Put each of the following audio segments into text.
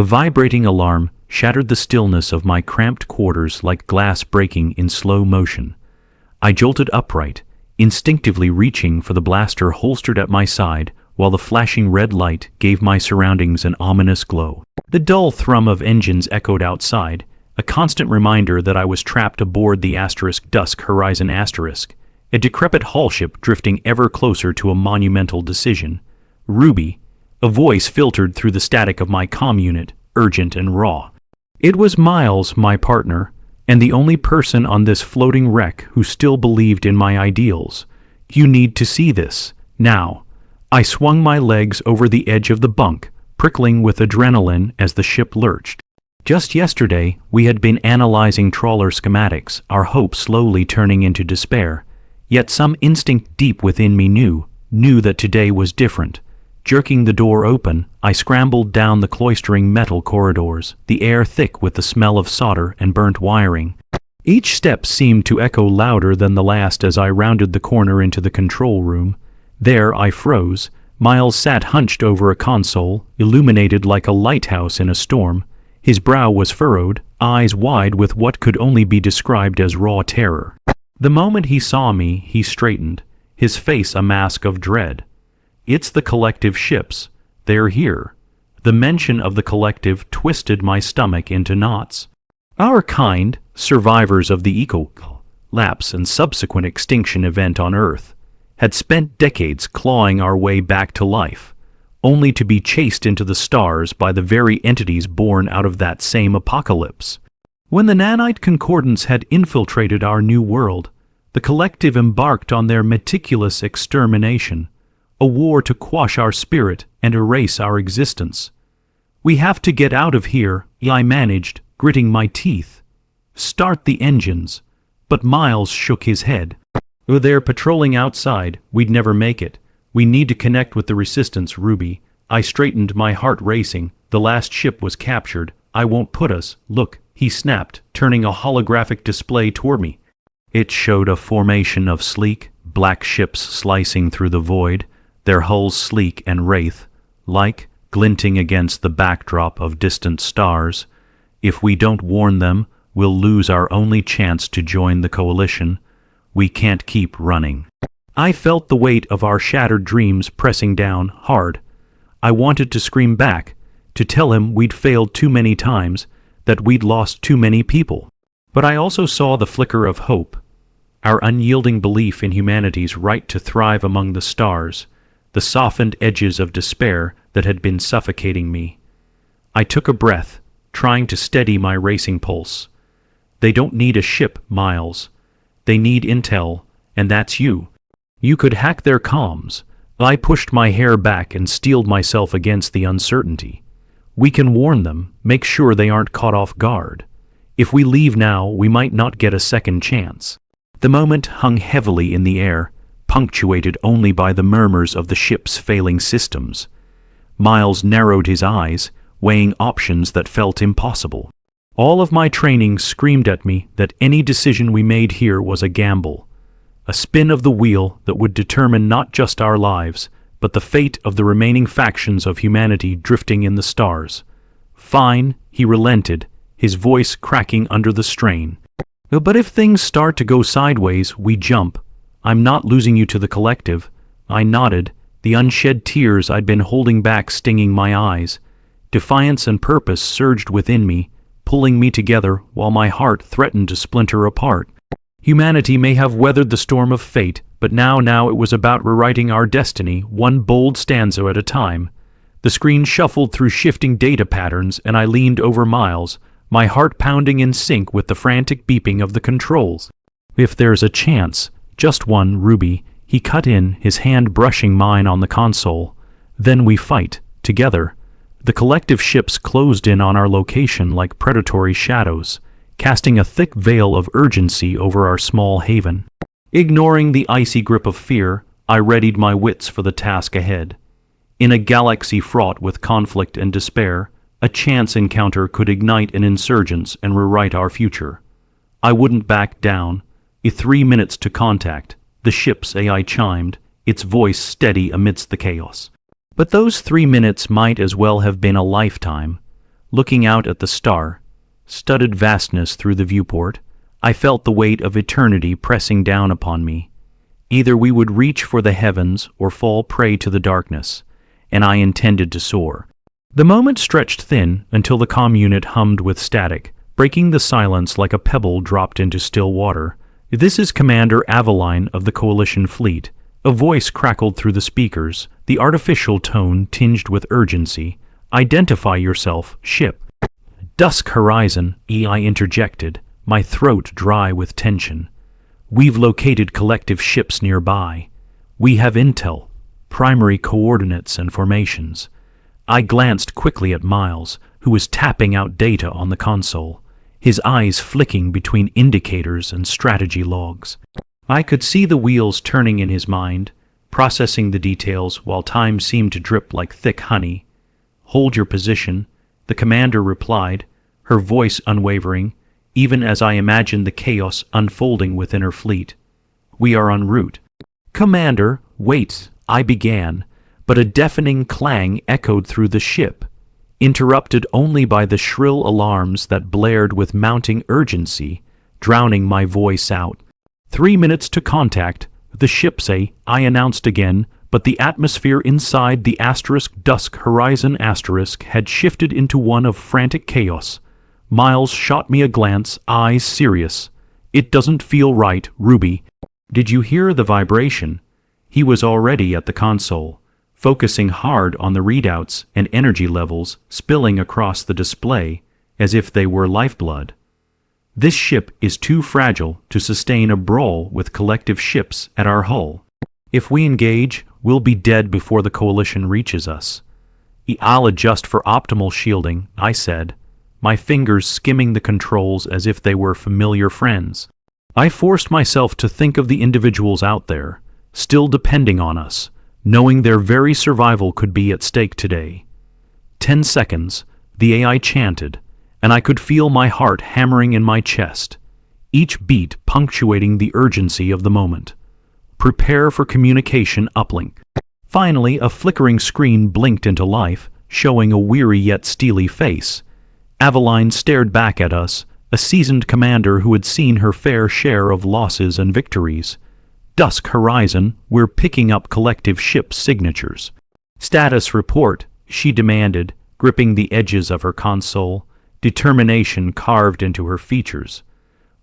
A vibrating alarm shattered the stillness of my cramped quarters like glass breaking in slow motion. I jolted upright, instinctively reaching for the blaster holstered at my side, while the flashing red light gave my surroundings an ominous glow. The dull thrum of engines echoed outside, a constant reminder that I was trapped aboard the *Dusk Horizon*, a decrepit hull ship drifting ever closer to a monumental decision. Ruby, a voice filtered through the static of my comm unit, urgent and raw. It was Miles, my partner, and the only person on this floating wreck who still believed in my ideals. You need to see this, now. I swung my legs over the edge of the bunk, prickling with adrenaline as the ship lurched. Just yesterday, we had been analyzing trawler schematics, our hopes slowly turning into despair. Yet some instinct deep within me knew that today was different. Jerking the door open, I scrambled down the cloistering metal corridors, the air thick with the smell of solder and burnt wiring. Each step seemed to echo louder than the last as I rounded the corner into the control room. There I froze. Miles sat hunched over a console, illuminated like a lighthouse in a storm. His brow was furrowed, eyes wide with what could only be described as raw terror. The moment he saw me, he straightened, his face a mask of dread. It's the collective ships. They're here. The mention of the collective twisted my stomach into knots. Our kind, survivors of the eco-lapse and subsequent extinction event on Earth, had spent decades clawing our way back to life, only to be chased into the stars by the very entities born out of that same apocalypse. When the nanite concordance had infiltrated our new world, the collective embarked on their meticulous extermination, a war to quash our spirit and erase our existence. We have to get out of here, I managed, gritting my teeth. Start the engines. But Miles shook his head. They're patrolling outside. We'd never make it. We need to connect with the resistance, Ruby. I straightened, my heart racing. The last ship was captured. I won't put us. Look, he snapped, turning a holographic display toward me. It showed a formation of sleek, black ships slicing through the void, their hulls sleek and wraith-like, glinting against the backdrop of distant stars. If we don't warn them, we'll lose our only chance to join the coalition. We can't keep running. I felt the weight of our shattered dreams pressing down hard. I wanted to scream back, to tell him we'd failed too many times, that we'd lost too many people. But I also saw the flicker of hope, our unyielding belief in humanity's right to thrive among the stars, the softened edges of despair that had been suffocating me. I took a breath, trying to steady my racing pulse. They don't need a ship, Miles. They need intel, and that's you. You could hack their comms. I pushed my hair back and steeled myself against the uncertainty. We can warn them, make sure they aren't caught off guard. If we leave now, we might not get a second chance. The moment hung heavily in the air, punctuated only by the murmurs of the ship's failing systems. Miles narrowed his eyes, weighing options that felt impossible. All of my training screamed at me that any decision we made here was a gamble, a spin of the wheel that would determine not just our lives, but the fate of the remaining factions of humanity drifting in the stars. Fine, he relented, his voice cracking under the strain. But if things start to go sideways, we jump. I'm not losing you to the collective. I nodded, the unshed tears I'd been holding back stinging my eyes. Defiance and purpose surged within me, pulling me together while my heart threatened to splinter apart. Humanity may have weathered the storm of fate, but now it was about rewriting our destiny, one bold stanza at a time. The screen shuffled through shifting data patterns, and I leaned over Miles, my heart pounding in sync with the frantic beeping of the controls. If there's a chance, just one, Ruby, he cut in, his hand brushing mine on the console. Then we fight, together. The collective ships closed in on our location like predatory shadows, casting a thick veil of urgency over our small haven. Ignoring the icy grip of fear, I readied my wits for the task ahead. In a galaxy fraught with conflict and despair, a chance encounter could ignite an insurgence and rewrite our future. I wouldn't back down. 3 minutes to contact. The ship's AI chimed, its voice steady amidst the chaos. But those 3 minutes might as well have been a lifetime. Looking out at the star-studded vastness through the viewport, I felt the weight of eternity pressing down upon me. Either we would reach for the heavens or fall prey to the darkness, and I intended to soar. The moment stretched thin until the comm unit hummed with static, breaking the silence like a pebble dropped into still water. "This is Commander Aveline of the Coalition Fleet." A voice crackled through the speakers, the artificial tone tinged with urgency. "Identify yourself, ship." "Dusk Horizon," I interjected, my throat dry with tension. "We've located collective ships nearby. We have intel, primary coordinates and formations." I glanced quickly at Miles, who was tapping out data on the console, his eyes flicking between indicators and strategy logs. I could see the wheels turning in his mind, processing the details while time seemed to drip like thick honey. "Hold your position," the commander replied, her voice unwavering, even as I imagined the chaos unfolding within her fleet. "We are en route." "Commander, wait," I began, but a deafening clang echoed through the ship, interrupted only by the shrill alarms that blared with mounting urgency, drowning my voice out. "3 minutes to contact, the ship say," I announced again, but the atmosphere inside the Dusk Horizon had shifted into one of frantic chaos. Miles shot me a glance, eyes serious. "It doesn't feel right, Ruby." "Did you hear the vibration?" He was already at the console, focusing hard on the readouts and energy levels spilling across the display as if they were lifeblood. "This ship is too fragile to sustain a brawl with collective ships at our hull. If we engage, we'll be dead before the Coalition reaches us." "I'll adjust for optimal shielding," I said, my fingers skimming the controls as if they were familiar friends. I forced myself to think of the individuals out there, still depending on us, knowing their very survival could be at stake today. 10 seconds, the AI chanted, and I could feel my heart hammering in my chest, each beat punctuating the urgency of the moment. "Prepare for communication uplink." Finally, a flickering screen blinked into life, showing a weary yet steely face. Aveline stared back at us, a seasoned commander who had seen her fair share of losses and victories. "Dusk Horizon, we're picking up collective ship signatures." "Status report," she demanded, gripping the edges of her console, determination carved into her features.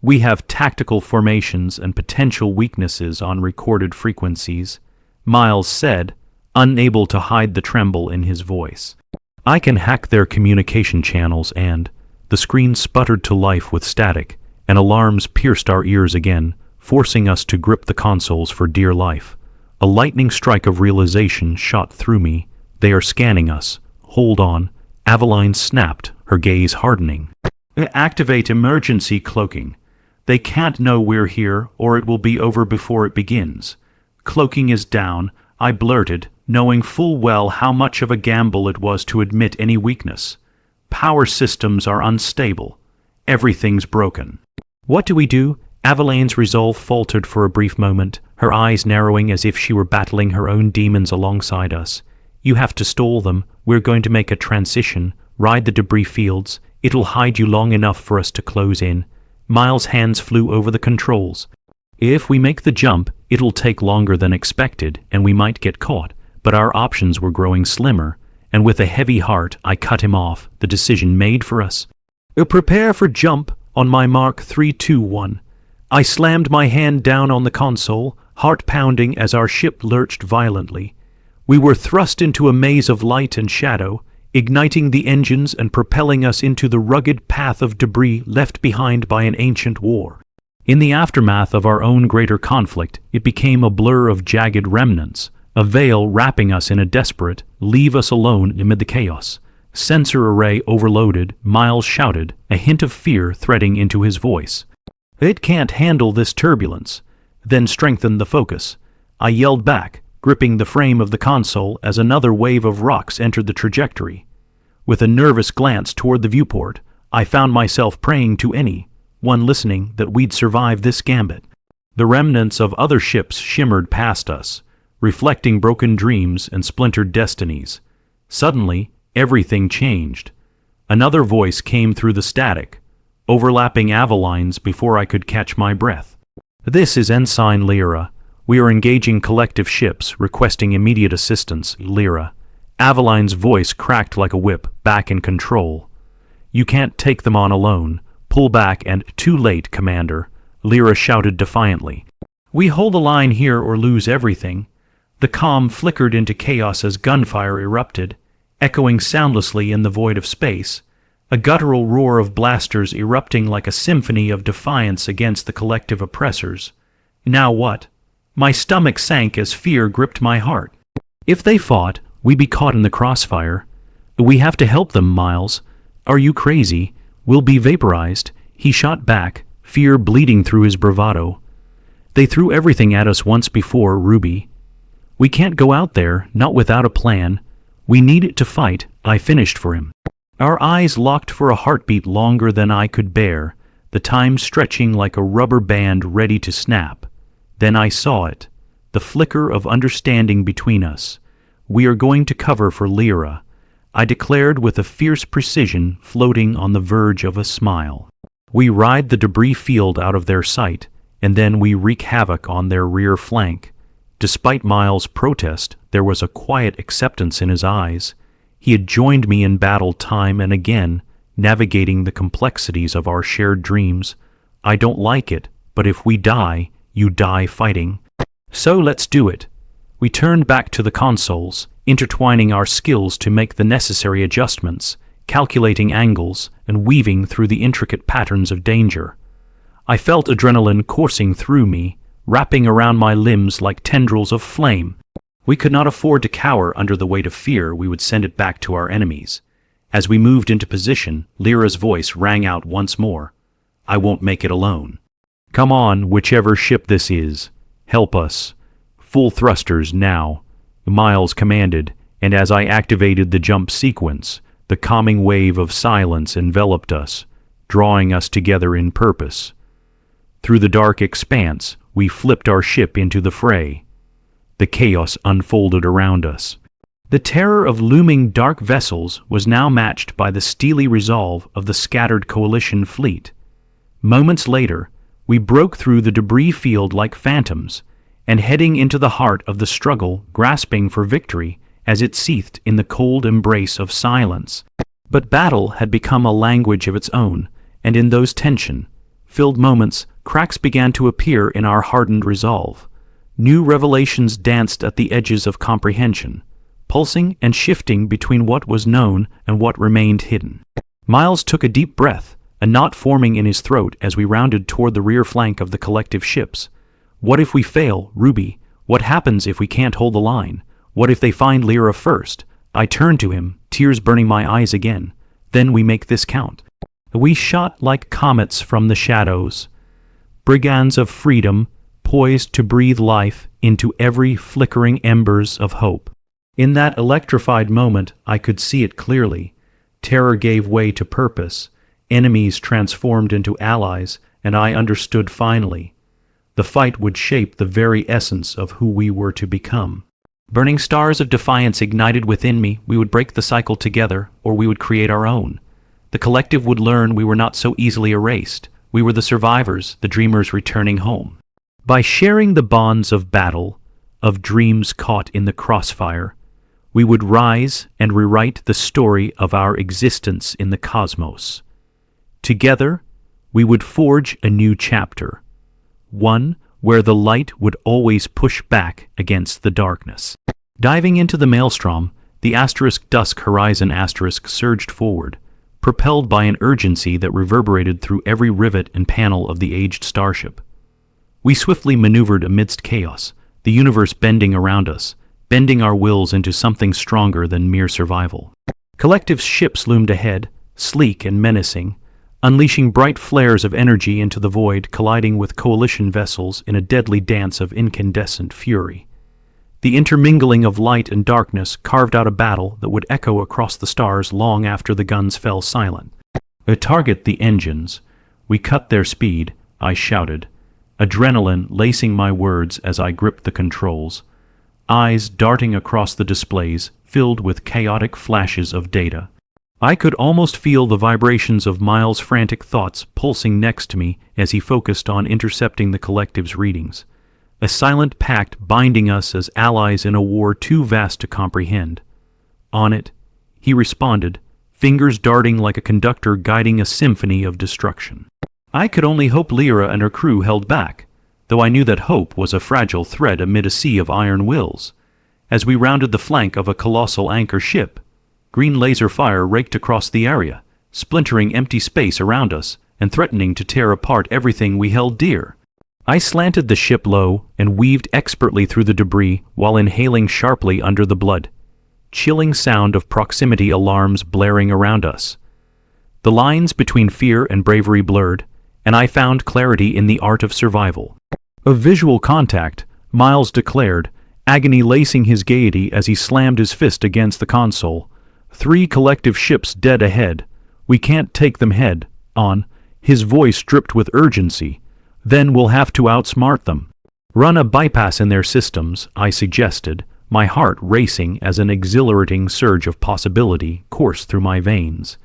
"We have tactical formations and potential weaknesses on recorded frequencies," Miles said, unable to hide the tremble in his voice. "I can hack their communication channels and—" The screen sputtered to life with static, and alarms pierced our ears again, forcing us to grip the consoles for dear life. A lightning strike of realization shot through me. "They are scanning us. Hold on." Aveline snapped, her gaze hardening. "Activate emergency cloaking. They can't know we're here, or it will be over before it begins." "Cloaking is down," I blurted, knowing full well how much of a gamble it was to admit any weakness. "Power systems are unstable. Everything's broken." "What do we do?" Aveline's resolve faltered for a brief moment, her eyes narrowing as if she were battling her own demons alongside us. "You have to stall them. We're going to make a transition, ride the debris fields. It'll hide you long enough for us to close in." Miles' hands flew over the controls. "If we make the jump, it'll take longer than expected, and we might get caught." But our options were growing slimmer, and with a heavy heart I cut him off, the decision made for us. "Prepare for jump on my mark 3, 2, 1. I slammed my hand down on the console, heart pounding as our ship lurched violently. We were thrust into a maze of light and shadow, igniting the engines and propelling us into the rugged path of debris left behind by an ancient war. In the aftermath of our own greater conflict, it became a blur of jagged remnants, a veil wrapping us in a desperate, leave us alone amid the chaos. "Sensor array overloaded," Miles shouted, a hint of fear threading into his voice. "It can't handle this turbulence." Then strengthened the focus. I yelled back, gripping the frame of the console as another wave of rocks entered the trajectory. With a nervous glance toward the viewport, I found myself praying to anyone listening that we'd survive this gambit. The remnants of other ships shimmered past us, reflecting broken dreams and splintered destinies. Suddenly, everything changed. Another voice came through the static, overlapping avalines before I could catch my breath. "This is Ensign Lyra. We are engaging collective ships, requesting immediate assistance, Lyra." Avaline's voice cracked like a whip, back in control. "You can't take them on alone. Pull back and—" "Too late, Commander," Lyra shouted defiantly. "We hold the line here or lose everything." The comm flickered into chaos as gunfire erupted, echoing soundlessly in the void of space, a guttural roar of blasters erupting like a symphony of defiance against the collective oppressors. Now what? My stomach sank as fear gripped my heart. If they fought, we'd be caught in the crossfire. "We have to help them, Miles." "Are you crazy? We'll be vaporized," he shot back, fear bleeding through his bravado. "They threw everything at us once before, Ruby. We can't go out there, not without a plan. We need to fight," I finished for him. Our eyes locked for a heartbeat longer than I could bear, the time stretching like a rubber band ready to snap. Then I saw it, the flicker of understanding between us. "We are going to cover for Lyra," I declared with a fierce precision, floating on the verge of a smile. "We ride the debris field out of their sight, and then we wreak havoc on their rear flank." Despite Miles' protest, there was a quiet acceptance in his eyes. He had joined me in battle time and again, navigating the complexities of our shared dreams. "I don't like it, but if we die, you die fighting. So let's do it." We turned back to the consoles, intertwining our skills to make the necessary adjustments, calculating angles, and weaving through the intricate patterns of danger. I felt adrenaline coursing through me, wrapping around my limbs like tendrils of flame. We could not afford to cower under the weight of fear. We would send it back to our enemies. As we moved into position, Lyra's voice rang out once more. "I won't make it alone. Come on, whichever ship this is. Help us. Full thrusters now," Miles commanded, and as I activated the jump sequence, the calming wave of silence enveloped us, drawing us together in purpose. Through the dark expanse, we flipped our ship into the fray. The chaos unfolded around us. The terror of looming dark vessels was now matched by the steely resolve of the scattered coalition fleet. Moments later, we broke through the debris field like phantoms, and heading into the heart of the struggle, grasping for victory as it seethed in the cold embrace of silence. But battle had become a language of its own, and in those tension-filled moments, cracks began to appear in our hardened resolve. New revelations danced at the edges of comprehension, pulsing and shifting between what was known and what remained hidden. Miles took a deep breath, a knot forming in his throat as we rounded toward the rear flank of the collective ships. "What if we fail, Ruby? What happens if we can't hold the line? What if they find Lyra first?" I turned to him, tears burning my eyes again. "Then we make this count." We shot like comets from the shadows, brigands of freedom, poised to breathe life into every flickering embers of hope. In that electrified moment, I could see it clearly. Terror gave way to purpose, enemies transformed into allies, and I understood finally. The fight would shape the very essence of who we were to become. Burning stars of defiance ignited within me. We would break the cycle together, or we would create our own. The collective would learn we were not so easily erased. We were the survivors, the dreamers returning home. By sharing the bonds of battle, of dreams caught in the crossfire, we would rise and rewrite the story of our existence in the cosmos. Together, we would forge a new chapter, one where the light would always push back against the darkness. Diving into the maelstrom, the *dusk horizon * surged forward, propelled by an urgency that reverberated through every rivet and panel of the aged starship. We swiftly maneuvered amidst chaos, the universe bending around us, bending our wills into something stronger than mere survival. Collective ships loomed ahead, sleek and menacing, unleashing bright flares of energy into the void, colliding with coalition vessels in a deadly dance of incandescent fury. The intermingling of light and darkness carved out a battle that would echo across the stars long after the guns fell silent. "Target the engines." "We cut their speed," I shouted, adrenaline lacing my words as I gripped the controls, eyes darting across the displays filled with chaotic flashes of data. I could almost feel the vibrations of Miles' frantic thoughts pulsing next to me as he focused on intercepting the collective's readings. A silent pact binding us as allies in a war too vast to comprehend. On it, he responded, fingers darting like a conductor guiding a symphony of destruction. I could only hope Lyra and her crew held back, though I knew that hope was a fragile thread amid a sea of iron wills. As we rounded the flank of a colossal anchor ship, green laser fire raked across the area, splintering empty space around us and threatening to tear apart everything we held dear. I slanted the ship low and weaved expertly through the debris while inhaling sharply under the blood. Chilling sound of proximity alarms blaring around us. The lines between fear and bravery blurred, and I found clarity in the art of survival. Of visual contact, Miles declared, agony lacing his gaiety as he slammed his fist against the console. 3 collective ships dead ahead. We can't take them head on, his voice dripped with urgency. Then we'll have to outsmart them. Run a bypass in their systems, I suggested, my heart racing as an exhilarating surge of possibility coursed through my veins.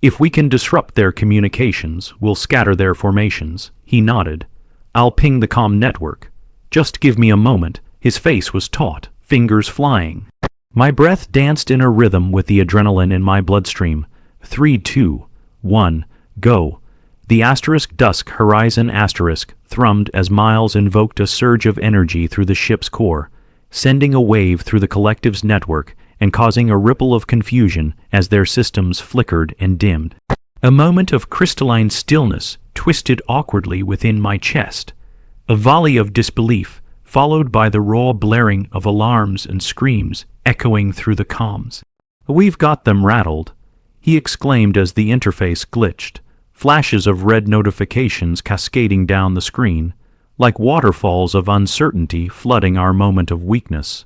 If we can disrupt their communications, we'll scatter their formations. He nodded. I'll ping the comm network. Just give me a moment. His face was taut, fingers flying. My breath danced in a rhythm with the adrenaline in my bloodstream. 3, 2, 1, go. The dusk horizon thrummed as Miles invoked a surge of energy through the ship's core, sending a wave through the collective's network and causing a ripple of confusion as their systems flickered and dimmed. A moment of crystalline stillness twisted awkwardly within my chest. A volley of disbelief, followed by the raw blaring of alarms and screams echoing through the comms. "We've got them rattled," he exclaimed as the interface glitched, flashes of red notifications cascading down the screen, like waterfalls of uncertainty flooding our moment of weakness.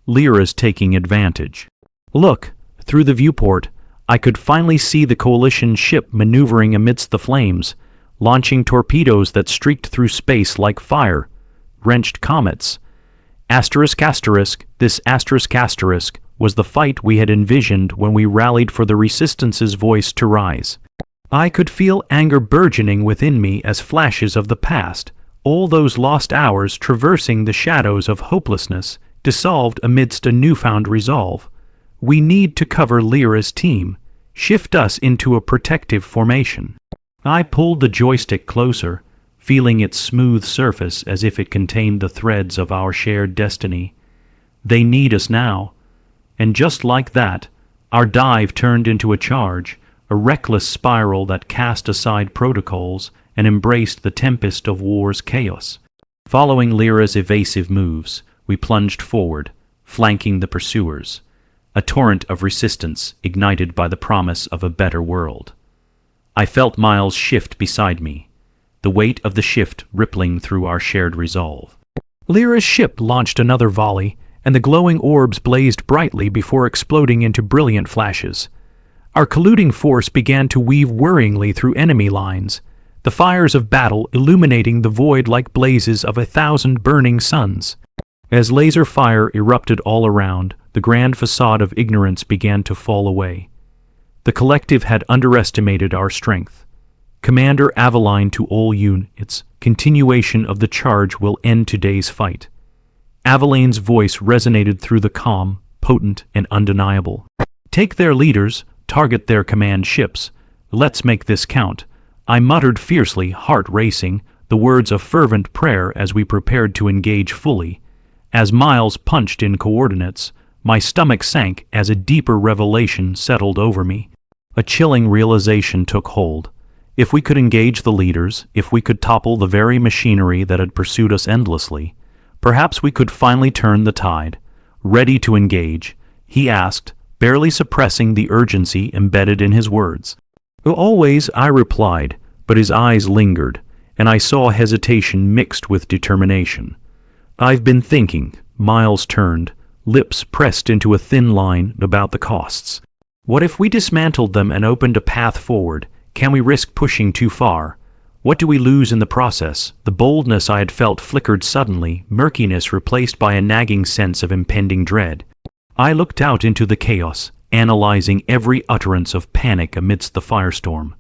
Lyra's taking advantage. Look, through the viewport, I could finally see the coalition ship maneuvering amidst the flames, launching torpedoes that streaked through space like fire, wrenched comets. This asterisk was the fight we had envisioned when we rallied for the Resistance's voice to rise. I could feel anger burgeoning within me as flashes of the past, all those lost hours traversing the shadows of hopelessness, dissolved amidst a newfound resolve. We need to cover Lyra's team, shift us into a protective formation. I pulled the joystick closer, feeling its smooth surface as if it contained the threads of our shared destiny. They need us now. And just like that, our dive turned into a charge, a reckless spiral that cast aside protocols and embraced the tempest of war's chaos. Following Lyra's evasive moves, we plunged forward, flanking the pursuers, a torrent of resistance ignited by the promise of a better world. I felt Miles shift beside me, the weight of the shift rippling through our shared resolve. Lyra's ship launched another volley, and the glowing orbs blazed brightly before exploding into brilliant flashes. Our colluding force began to weave worryingly through enemy lines, the fires of battle illuminating the void like blazes of 1,000 burning suns. As laser fire erupted all around, the grand facade of ignorance began to fall away. The collective had underestimated our strength. Commander Aveline to all units, continuation of the charge will end today's fight. Aveline's voice resonated through the comm, potent and undeniable. Take their leaders, target their command ships. Let's make this count. I muttered fiercely, heart racing, the words of fervent prayer as we prepared to engage fully. As Miles punched in coordinates, my stomach sank as a deeper revelation settled over me. A chilling realization took hold. If we could engage the leaders, if we could topple the very machinery that had pursued us endlessly, perhaps we could finally turn the tide. Ready to engage? He asked, barely suppressing the urgency embedded in his words. Always, I replied, but his eyes lingered, and I saw hesitation mixed with determination. I've been thinking. Miles turned, lips pressed into a thin line about the costs. What if we dismantled them and opened a path forward? Can we risk pushing too far? What do we lose in the process? The boldness I had felt flickered suddenly, murkiness replaced by a nagging sense of impending dread. I looked out into the chaos, analyzing every utterance of panic amidst the firestorm.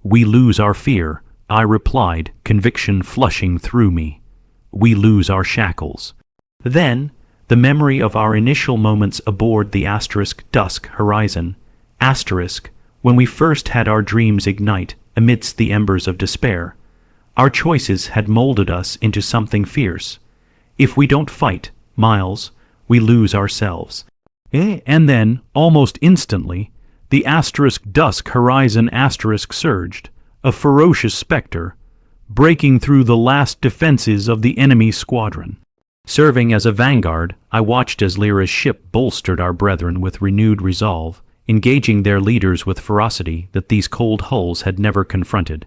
"We lose our fear," I replied, conviction flushing through me. "We lose our shackles." Then, the memory of our initial moments aboard the *Dusk Horizon, when we first had our dreams ignite amidst the embers of despair. Our choices had molded us into something fierce. If we don't fight, Miles, we lose ourselves. And then, almost instantly, the *Dusk Horizon surged, a ferocious specter, breaking through the last defenses of the enemy squadron. Serving as a vanguard, I watched as Lyra's ship bolstered our brethren with renewed resolve, engaging their leaders with ferocity that these cold hulls had never confronted.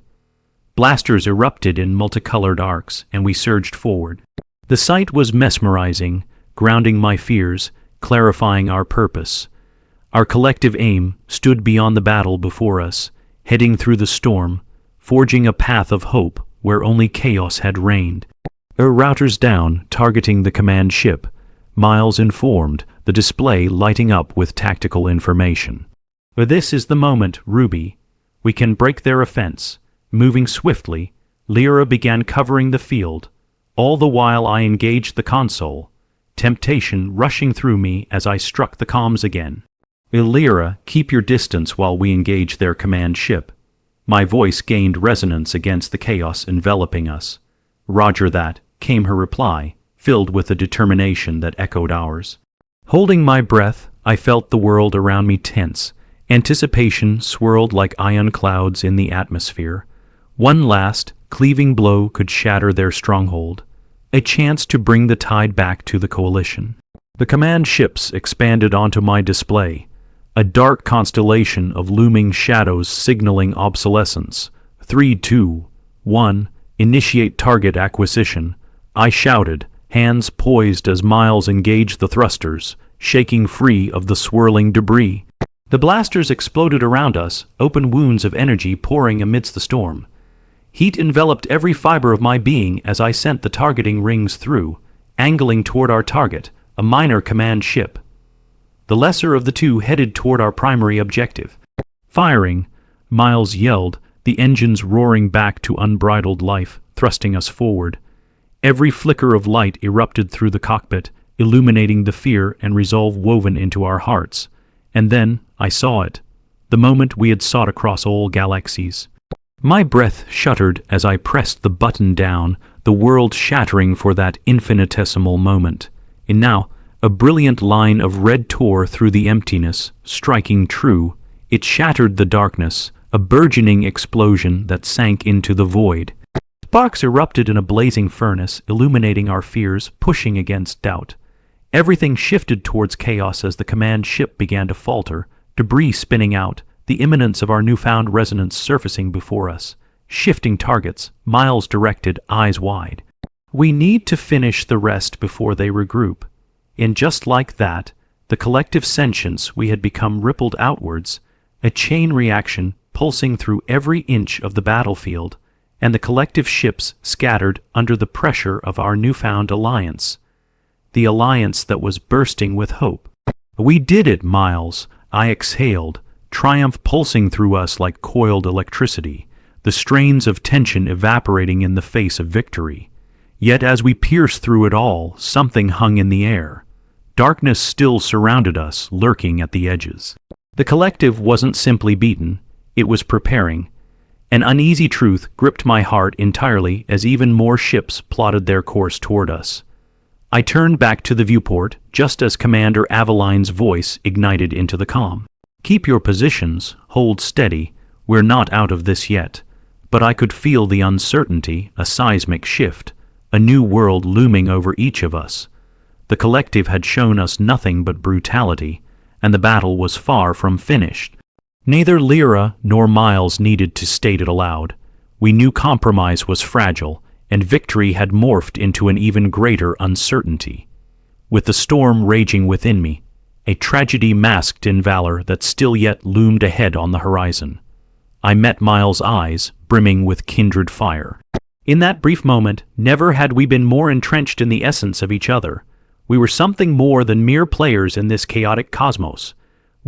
Blasters erupted in multicolored arcs, and we surged forward. The sight was mesmerizing, grounding my fears, clarifying our purpose. Our collective aim stood beyond the battle before us, heading through the storm, forging a path of hope where only chaos had reigned. Routers down, targeting the command ship, Miles informed, the display lighting up with tactical information. "This is the moment, Ruby. We can break their offense." Moving swiftly, Lyra began covering the field. All the while I engaged the console, temptation rushing through me as I struck the comms again. "Lyra, keep your distance while we engage their command ship." My voice gained resonance against the chaos enveloping us. "Roger that," came her reply, filled with a determination that echoed ours. Holding my breath, I felt the world around me tense. Anticipation swirled like ion clouds in the atmosphere. One last, cleaving blow could shatter their stronghold, a chance to bring the tide back to the coalition. The command ships expanded onto my display, a dark constellation of looming shadows signaling obsolescence. 3, 2, 1, initiate target acquisition. I shouted, hands poised as Miles engaged the thrusters, shaking free of the swirling debris. The blasters exploded around us, open wounds of energy pouring amidst the storm. Heat enveloped every fiber of my being as I sent the targeting rings through, angling toward our target, a minor command ship. The lesser of the two headed toward our primary objective. "Firing," Miles yelled, the engines roaring back to unbridled life, thrusting us forward. Every flicker of light erupted through the cockpit, illuminating the fear and resolve woven into our hearts. And then I saw it, the moment we had sought across all galaxies. My breath shuddered as I pressed the button down, the world shattering for that infinitesimal moment. And now, a brilliant line of red tore through the emptiness, striking true. It shattered the darkness, a burgeoning explosion that sank into the void. Sparks erupted in a blazing furnace, illuminating our fears, pushing against doubt. Everything shifted towards chaos as the command ship began to falter, debris spinning out, the imminence of our newfound resonance surfacing before us. Shifting targets, Miles directed, eyes wide. "We need to finish the rest before they regroup." And just like that, the collective sentience we had become rippled outwards, a chain reaction pulsing through every inch of the battlefield, and the collective ships scattered under the pressure of our newfound alliance. The alliance that was bursting with hope. "We did it, Miles," I exhaled, triumph pulsing through us like coiled electricity, the strains of tension evaporating in the face of victory. Yet as we pierced through it all, something hung in the air. Darkness still surrounded us, lurking at the edges. The collective wasn't simply beaten, it was preparing. An uneasy truth gripped my heart entirely as even more ships plotted their course toward us. I turned back to the viewport just as Commander Aveline's voice ignited into the comm. "Keep your positions, hold steady, we're not out of this yet." But I could feel the uncertainty, a seismic shift, a new world looming over each of us. The collective had shown us nothing but brutality, and the battle was far from finished. Neither Lyra nor Miles needed to state it aloud. We knew compromise was fragile, and victory had morphed into an even greater uncertainty. With the storm raging within me, a tragedy masked in valor that still yet loomed ahead on the horizon, I met Miles' eyes, brimming with kindred fire. In that brief moment, never had we been more entrenched in the essence of each other. We were something more than mere players in this chaotic cosmos.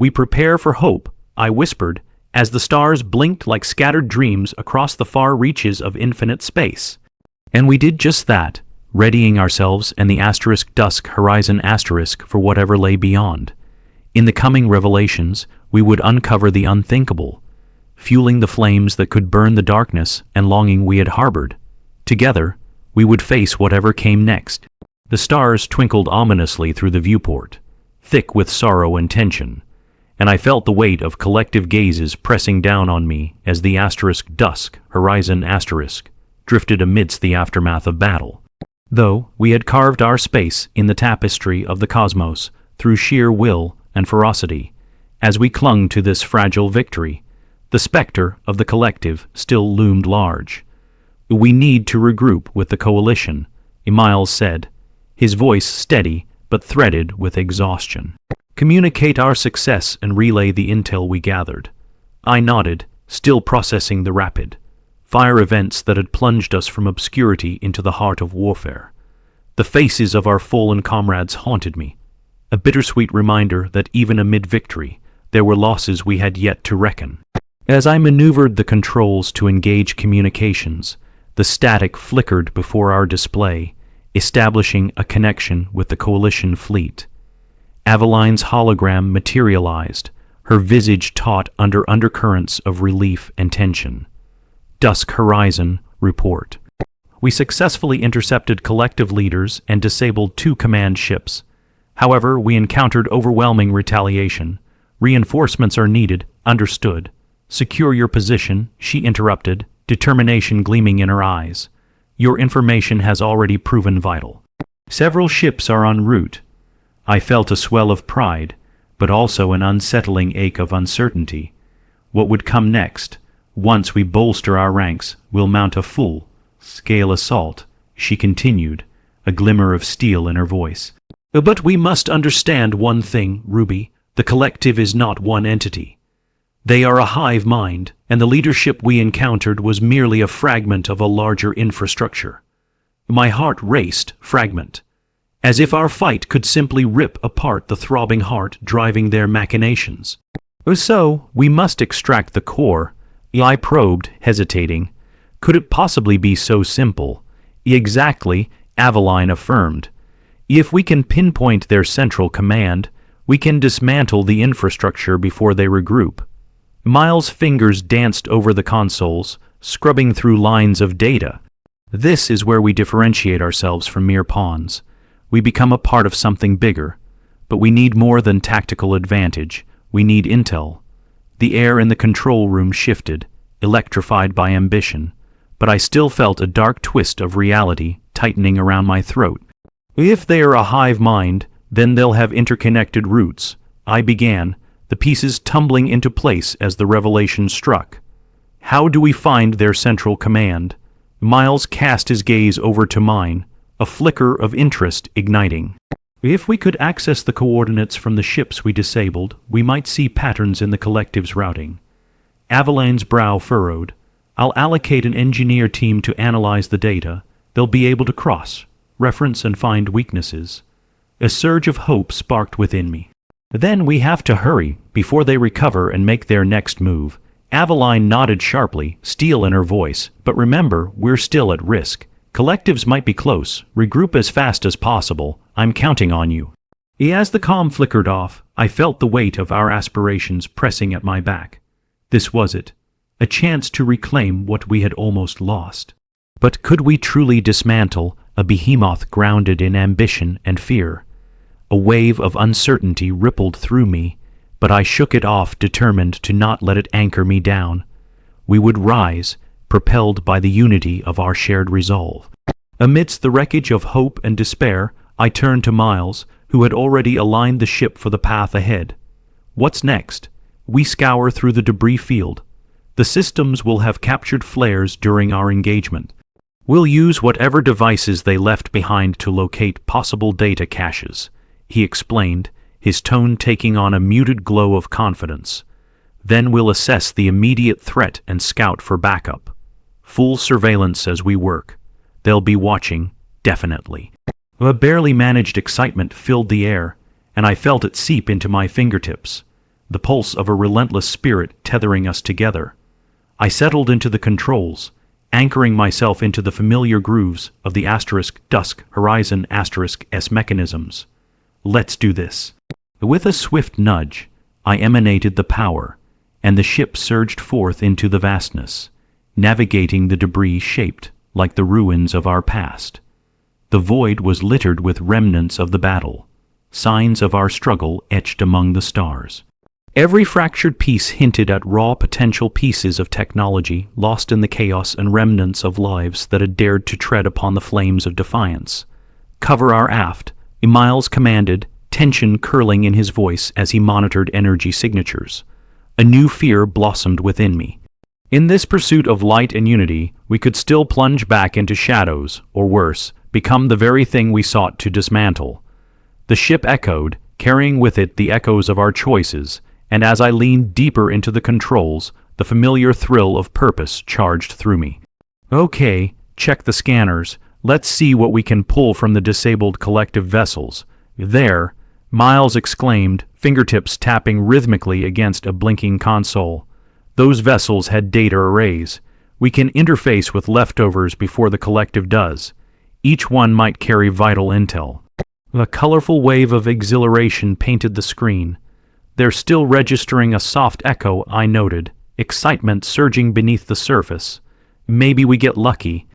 We prepare for hope, I whispered, as the stars blinked like scattered dreams across the far reaches of infinite space. And we did just that, readying ourselves and the asterisk dusk horizon asterisk for whatever lay beyond. In the coming revelations, we would uncover the unthinkable, fueling the flames that could burn the darkness and longing we had harbored. Together, we would face whatever came next. The stars twinkled ominously through the viewport, thick with sorrow and tension, and I felt the weight of collective gazes pressing down on me as the asterisk dusk horizon asterisk drifted amidst the aftermath of battle. Though we had carved our space in the tapestry of the cosmos through sheer will and ferocity, as we clung to this fragile victory, the specter of the collective still loomed large. We need to regroup with the coalition, Miles said, his voice steady but threaded with exhaustion. Communicate our success and relay the intel we gathered. I nodded, still processing the rapid fire events that had plunged us from obscurity into the heart of warfare. The faces of our fallen comrades haunted me, a bittersweet reminder that even amid victory, there were losses we had yet to reckon. As I maneuvered the controls to engage communications, the static flickered before our display, establishing a connection with the coalition fleet. Aveline's hologram materialized, her visage taut under undercurrents of relief and tension. Dusk Horizon report. We successfully intercepted collective leaders and disabled 2 command ships. However, we encountered overwhelming retaliation. Reinforcements are needed, understood. Secure your position, she interrupted, determination gleaming in her eyes. Your information has already proven vital. Several ships are en route. I felt a swell of pride, but also an unsettling ache of uncertainty. What would come next? Once we bolster our ranks, we'll mount a full-scale assault, she continued, a glimmer of steel in her voice. But we must understand one thing, Ruby. The collective is not one entity. They are a hive mind, and the leadership we encountered was merely a fragment of a larger infrastructure. My heart raced, fragment, as if our fight could simply rip apart the throbbing heart driving their machinations. So, we must extract the core. I probed, hesitating. Could it possibly be so simple? Exactly, Aveline affirmed. If we can pinpoint their central command, we can dismantle the infrastructure before they regroup. Miles' fingers danced over the consoles, scrubbing through lines of data. This is where we differentiate ourselves from mere pawns. We become a part of something bigger, but we need more than tactical advantage. We need intel. The air in the control room shifted, electrified by ambition, but I still felt a dark twist of reality tightening around my throat. If they are a hive mind, then they'll have interconnected roots, I began, the pieces tumbling into place as the revelation struck. How do we find their central command? Miles cast his gaze over to mine, a flicker of interest igniting. If we could access the coordinates from the ships we disabled, we might see patterns in the collective's routing. Aveline's brow furrowed. I'll allocate an engineer team to analyze the data. They'll be able to cross-reference and find weaknesses. A surge of hope sparked within me. Then we have to hurry, before they recover and make their next move. Aveline nodded sharply, steel in her voice, but remember, we're still at risk. Collectives might be close. Regroup as fast as possible. I'm counting on you. As the comm flickered off, I felt the weight of our aspirations pressing at my back. This was it. A chance to reclaim what we had almost lost. But could we truly dismantle a behemoth grounded in ambition and fear? A wave of uncertainty rippled through me, but I shook it off, determined to not let it anchor me down. We would rise, propelled by the unity of our shared resolve. Amidst the wreckage of hope and despair, I turned to Miles, who had already aligned the ship for the path ahead. What's next? We scour through the debris field. The systems will have captured flares during our engagement. We'll use whatever devices they left behind to locate possible data caches, he explained, his tone taking on a muted glow of confidence. Then we'll assess the immediate threat and scout for backup. Full surveillance as we work. They'll be watching, definitely. A barely managed excitement filled the air, and I felt it seep into my fingertips. the pulse of a relentless spirit tethering us together. I settled into the controls, anchoring myself into the familiar grooves of the *dusk horizon *s mechanisms. Let's do this. With a swift nudge, I emanated the power, and the ship surged forth into the vastness, navigating the debris shaped like the ruins of our past. The void was littered with remnants of the battle, signs of our struggle etched among the stars. Every fractured piece hinted at raw potential pieces of technology lost in the chaos and remnants of lives that had dared to tread upon the flames of defiance. "Cover our aft," Miles commanded, tension curling in his voice as he monitored energy signatures. A new fear blossomed within me. In this pursuit of light and unity, we could still plunge back into shadows, or worse, become the very thing we sought to dismantle. The ship echoed, carrying with it the echoes of our choices, and as I leaned deeper into the controls, the familiar thrill of purpose charged through me. "Okay, check the scanners. Let's see what we can pull from the disabled collective vessels." "There," Miles exclaimed, fingertips tapping rhythmically against a blinking console. "Those vessels had data arrays. We can interface with leftovers before the collective does. Each one might carry vital intel." A colorful wave of exhilaration painted the screen. "They're still registering a soft echo," I noted, excitement surging beneath the surface. "Maybe we get lucky."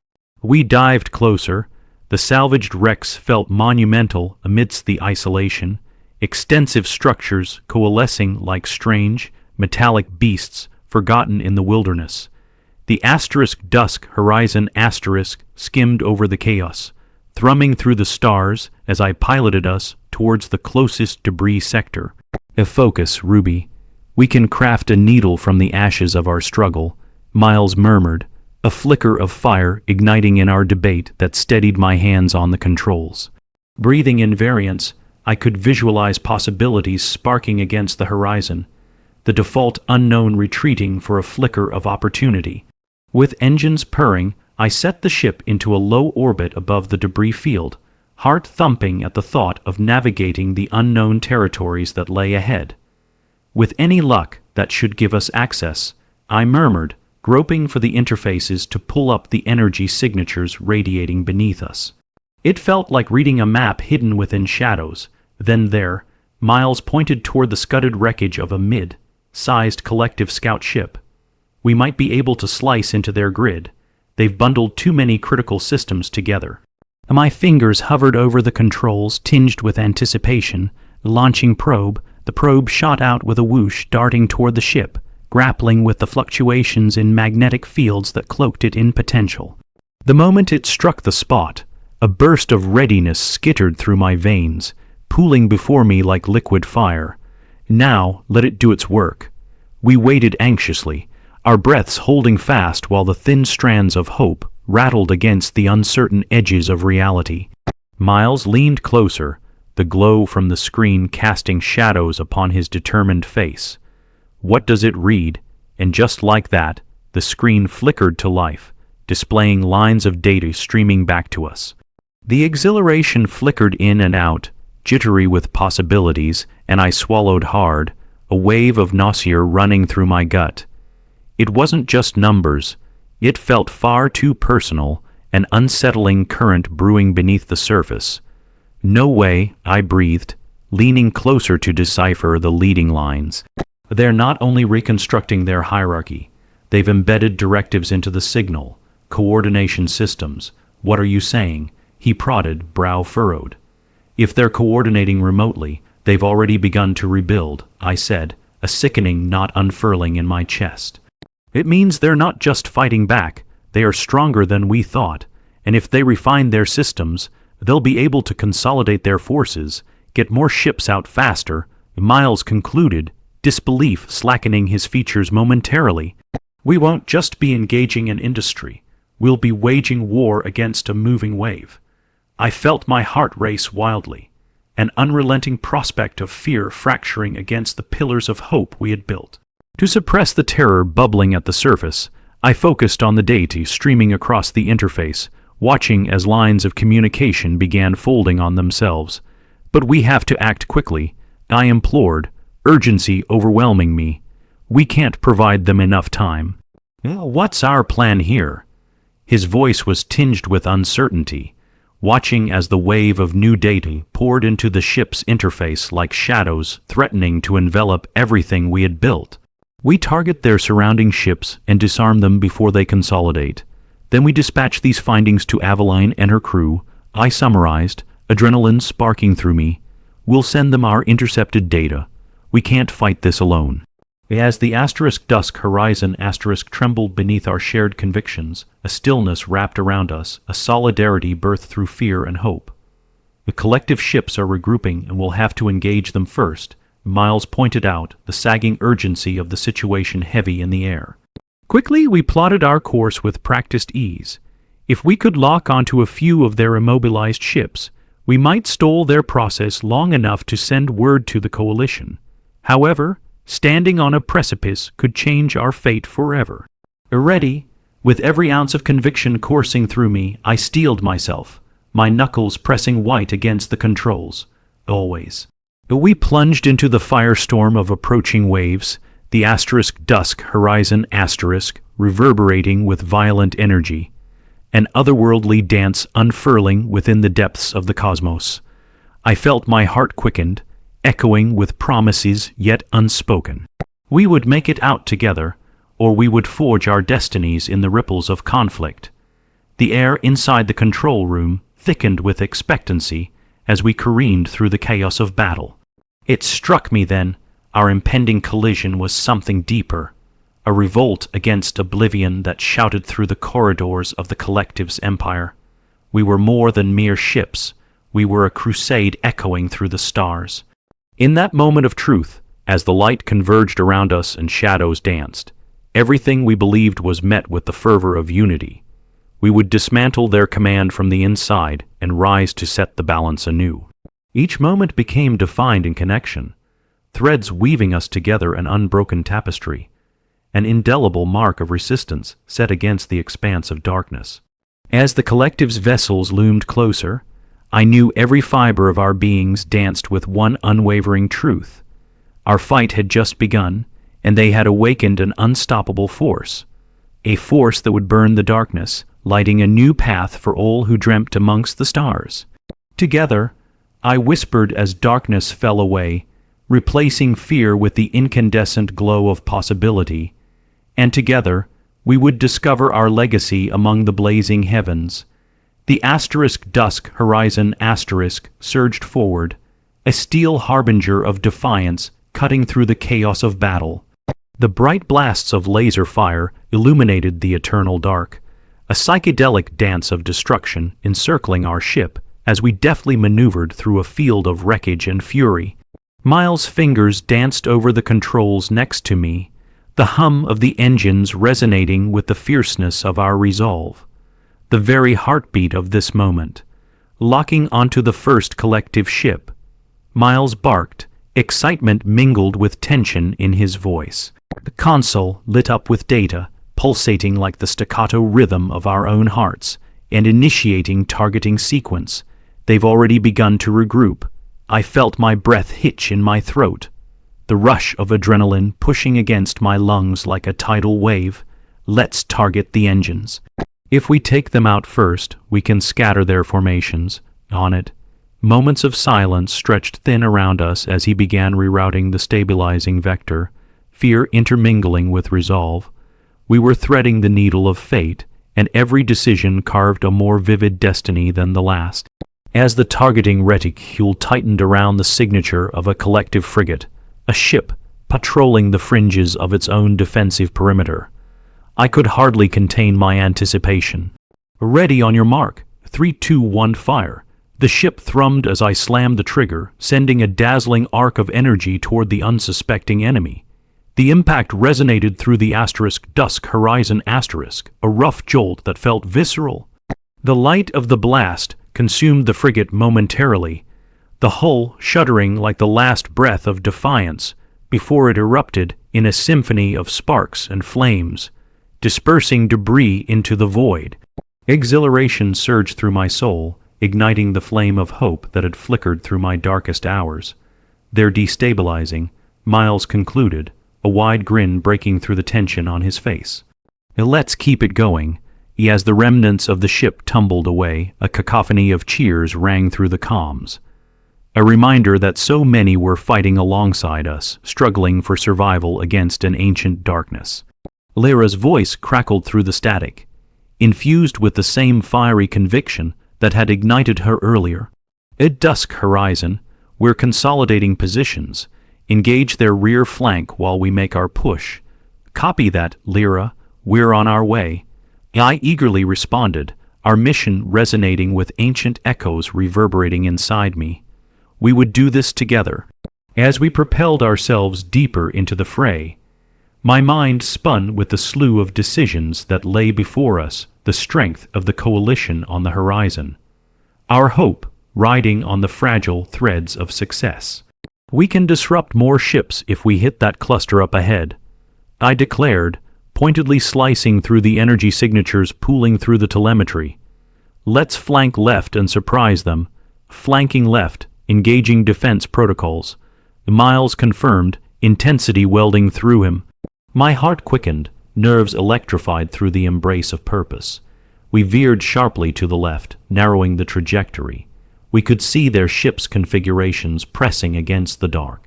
We dived closer. The salvaged wrecks felt monumental amidst the isolation, extensive structures coalescing like strange, metallic beasts forgotten in the wilderness. The *dusk horizon * skimmed over the chaos, thrumming through the stars as I piloted us towards the closest debris sector. "A focus, Ruby. We can craft a needle from the ashes of our struggle," Miles murmured, a flicker of fire igniting in our debate that steadied my hands on the controls. Breathing in variance, I could visualize possibilities sparking against the horizon, the default unknown retreating for a flicker of opportunity. With engines purring, I set the ship into a low orbit above the debris field, heart thumping at the thought of navigating the unknown territories that lay ahead. "With any luck, that should give us access," I murmured, groping for the interfaces to pull up the energy signatures radiating beneath us. It felt like reading a map hidden within shadows. Then there, Miles pointed toward the scudded wreckage of a mid-sized collective scout ship. "We might be able to slice into their grid. They've bundled too many critical systems together." My fingers hovered over the controls, tinged with anticipation. Launching probe, the probe shot out with a whoosh, darting toward the ship, grappling with the fluctuations in magnetic fields that cloaked it in potential. The moment it struck the spot, a burst of readiness skittered through my veins, pooling before me like liquid fire. Now, let it do its work. We waited anxiously, our breaths holding fast while the thin strands of hope rattled against the uncertain edges of reality. Miles leaned closer, the glow from the screen casting shadows upon his determined face. "What does it read?" And just like that, the screen flickered to life, displaying lines of data streaming back to us. The exhilaration flickered in and out, jittery with possibilities, and I swallowed hard, a wave of nausea running through my gut. It wasn't just numbers. It felt far too personal, an unsettling current brewing beneath the surface. "No way," I breathed, leaning closer to decipher the leading lines. "They're not only reconstructing their hierarchy, they've embedded directives into the signal, coordination systems. What are you saying?" He prodded, brow furrowed. "If they're coordinating remotely, they've already begun to rebuild," I said, a sickening knot unfurling in my chest. "It means they're not just fighting back, they are stronger than we thought, and if they refine their systems, they'll be able to consolidate their forces, get more ships out faster," Miles concluded, disbelief slackening his features momentarily. "We won't just be engaging an industry, we'll be waging war against a moving wave." I felt my heart race wildly, an unrelenting prospect of fear fracturing against the pillars of hope we had built. To suppress the terror bubbling at the surface, I focused on the data streaming across the interface, watching as lines of communication began folding on themselves. "But we have to act quickly," I implored, urgency overwhelming me. We can't provide them enough time. What's our plan here? His voice was tinged with uncertainty, watching as the wave of new data poured into the ship's interface like shadows threatening to envelop everything we had built. We target their surrounding ships and disarm them before they consolidate. Then we dispatch these findings to Aveline and her crew. I summarized, adrenaline sparking through me. We'll send them our intercepted data. We can't fight this alone. As the *dusk horizon trembled beneath our shared convictions, a stillness wrapped around us, a solidarity birthed through fear and hope. The collective ships are regrouping and we'll have to engage them first, Miles pointed out, the sagging urgency of the situation heavy in the air. Quickly we plotted our course with practiced ease. If we could lock onto a few of their immobilized ships, we might stall their process long enough to send word to the coalition. However, standing on a precipice could change our fate forever. Ready, with every ounce of conviction coursing through me, I steeled myself, my knuckles pressing white against the controls. Always. We plunged into the firestorm of approaching waves, the *dusk horizon reverberating with violent energy, an otherworldly dance unfurling within the depths of the cosmos. I felt my heart quickened, echoing with promises yet unspoken. We would make it out together, or we would forge our destinies in the ripples of conflict. The air inside the control room thickened with expectancy as we careened through the chaos of battle. It struck me then, our impending collision was something deeper, a revolt against oblivion that shouted through the corridors of the collective's empire. We were more than mere ships, we were a crusade echoing through the stars. In that moment of truth, as the light converged around us and shadows danced, everything we believed was met with the fervor of unity. We would dismantle their command from the inside and rise to set the balance anew. Each moment became defined in connection, threads weaving us together an unbroken tapestry, an indelible mark of resistance set against the expanse of darkness. As the collective's vessels loomed closer, I knew every fiber of our beings danced with one unwavering truth. Our fight had just begun, and they had awakened an unstoppable force, a force that would burn the darkness, lighting a new path for all who dreamt amongst the stars. Together, I whispered as darkness fell away, replacing fear with the incandescent glow of possibility, and together we would discover our legacy among the blazing heavens. The *dusk horizon surged forward, a steel harbinger of defiance cutting through the chaos of battle. The bright blasts of laser fire illuminated the eternal dark, a psychedelic dance of destruction encircling our ship as we deftly maneuvered through a field of wreckage and fury. Miles' fingers danced over the controls next to me, the hum of the engines resonating with the fierceness of our resolve, the very heartbeat of this moment. Locking onto the first collective ship, Miles barked, excitement mingled with tension in his voice. The console lit up with data, pulsating like the staccato rhythm of our own hearts, and initiating targeting sequence. They've already begun to regroup. I felt my breath hitch in my throat, the rush of adrenaline pushing against my lungs like a tidal wave. Let's target the engines. If we take them out first, we can scatter their formations. On it. Moments of silence stretched thin around us as he began rerouting the stabilizing vector, fear intermingling with resolve. We were threading the needle of fate, and every decision carved a more vivid destiny than the last. As the targeting reticule tightened around the signature of a collective frigate, a ship patrolling the fringes of its own defensive perimeter, I could hardly contain my anticipation. Ready on your mark, 3, 2, 1, fire. The ship thrummed as I slammed the trigger, sending a dazzling arc of energy toward the unsuspecting enemy. The impact resonated through the *dusk horizon a rough jolt that felt visceral. The light of the blast consumed the frigate momentarily, the hull shuddering like the last breath of defiance before it erupted in a symphony of sparks and flames, dispersing debris into the void. Exhilaration surged through my soul, igniting the flame of hope that had flickered through my darkest hours. Their destabilizing, Miles concluded, a wide grin breaking through the tension on his face. "Let's keep it going." As the remnants of the ship tumbled away, a cacophony of cheers rang through the comms. A reminder that so many were fighting alongside us, struggling for survival against an ancient darkness. Lyra's voice crackled through the static, infused with the same fiery conviction that had ignited her earlier. At dusk horizon, we're consolidating positions. Engage their rear flank while we make our push. Copy that, Lyra. We're on our way. I eagerly responded, our mission resonating with ancient echoes reverberating inside me. We would do this together. As we propelled ourselves deeper into the fray, my mind spun with the slew of decisions that lay before us, the strength of the coalition on the horizon. Our hope riding on the fragile threads of success. "We can disrupt more ships if we hit that cluster up ahead," I declared, pointedly slicing through the energy signatures pooling through the telemetry. "Let's flank left and surprise them." Flanking left, engaging defense protocols. Miles confirmed, intensity welding through him. My heart quickened, nerves electrified through the embrace of purpose. We veered sharply to the left, narrowing the trajectory. We could see their ship's configurations pressing against the dark.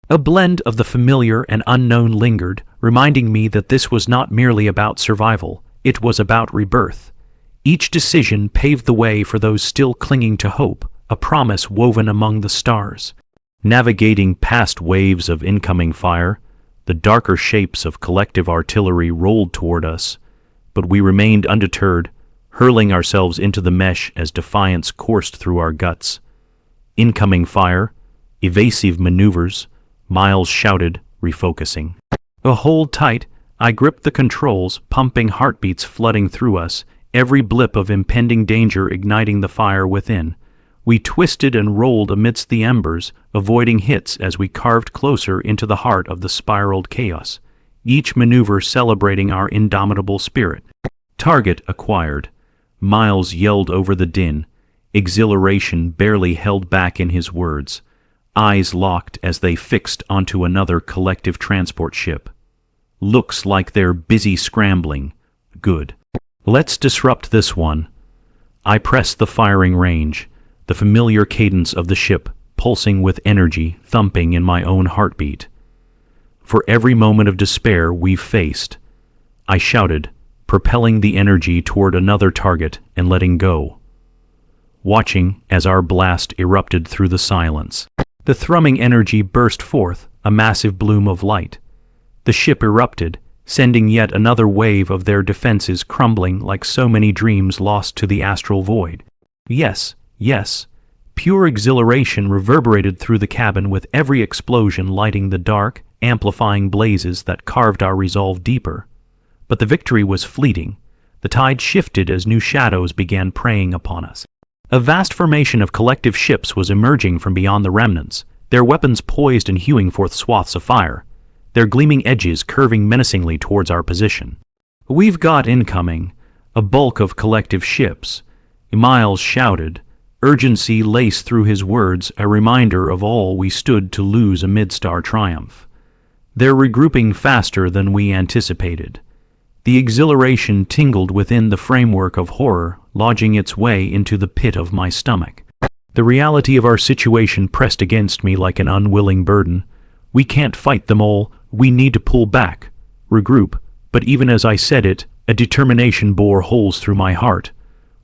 A blend of the familiar and unknown lingered, reminding me that this was not merely about survival, it was about rebirth. Each decision paved the way for those still clinging to hope, a promise woven among the stars. Navigating past waves of incoming fire, the darker shapes of collective artillery rolled toward us, but we remained undeterred, hurling ourselves into the mesh as defiance coursed through our guts. Incoming fire, evasive maneuvers, Miles shouted, refocusing. Hold tight, I gripped the controls, pumping heartbeats flooding through us, every blip of impending danger igniting the fire within. We twisted and rolled amidst the embers, avoiding hits as we carved closer into the heart of the spiraled chaos, each maneuver celebrating our indomitable spirit. Target acquired. Miles yelled over the din, exhilaration barely held back in his words, eyes locked as they fixed onto another collective transport ship. Looks like they're busy scrambling. Good. Let's disrupt this one. I pressed the firing range, the familiar cadence of the ship pulsing with energy thumping in my own heartbeat. For every moment of despair we've faced, I shouted, propelling the energy toward another target and letting go. Watching as our blast erupted through the silence. The thrumming energy burst forth, a massive bloom of light. The ship erupted, sending yet another wave of their defenses crumbling like so many dreams lost to the astral void. Yes, yes. Pure exhilaration reverberated through the cabin with every explosion lighting the dark, amplifying blazes that carved our resolve deeper. But the victory was fleeting. The tide shifted as new shadows began preying upon us. A vast formation of collective ships was emerging from beyond the remnants, their weapons poised and hewing forth swaths of fire, their gleaming edges curving menacingly towards our position. "We've got incoming, a bulk of collective ships," Miles shouted, urgency laced through his words, a reminder of all we stood to lose amidst our triumph. "They're regrouping faster than we anticipated." The exhilaration tingled within the framework of horror, lodging its way into the pit of my stomach. The reality of our situation pressed against me like an unwilling burden. We can't fight them all, we need to pull back, regroup, but even as I said it, a determination bore holes through my heart.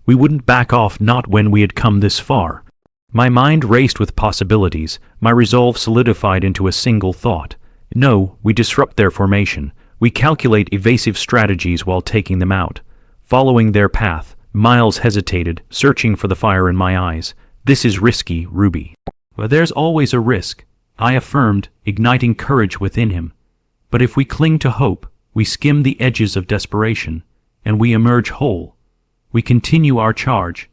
We wouldn't back off, not when we had come this far. My mind raced with possibilities, my resolve solidified into a single thought. No, we disrupt their formation. We calculate evasive strategies while taking them out. Following their path, Miles hesitated, searching for the fire in my eyes. "This is risky, Ruby." "Well, there's always a risk," I affirmed, igniting courage within him. "But if we cling to hope, we skim the edges of desperation, and we emerge whole. We continue our charge."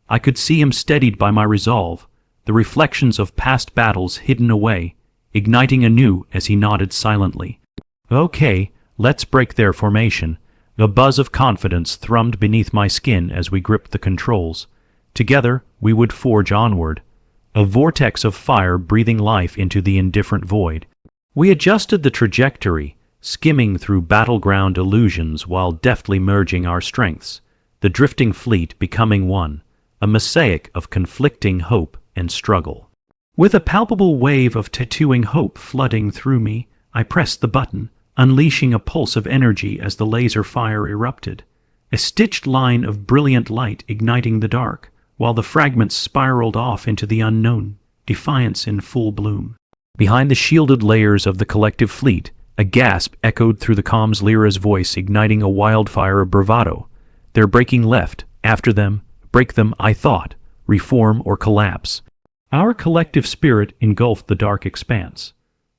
I could see him steadied by my resolve, the reflections of past battles hidden away, igniting anew as he nodded silently. "Okay, let's break their formation." A buzz of confidence thrummed beneath my skin as we gripped the controls. Together, we would forge onward, a vortex of fire breathing life into the indifferent void. We adjusted the trajectory, skimming through battleground illusions while deftly merging our strengths, the drifting fleet becoming one, a mosaic of conflicting hope and struggle. With a palpable wave of tattooing hope flooding through me, I pressed the button, unleashing a pulse of energy as the laser fire erupted, a stitched line of brilliant light igniting the dark, while the fragments spiraled off into the unknown, defiance in full bloom. Behind the shielded layers of the collective fleet, a gasp echoed through the comms. Lyra's voice igniting a wildfire of bravado. They're breaking left, after them, break them, I thought, reform or collapse. Our collective spirit engulfed the dark expanse,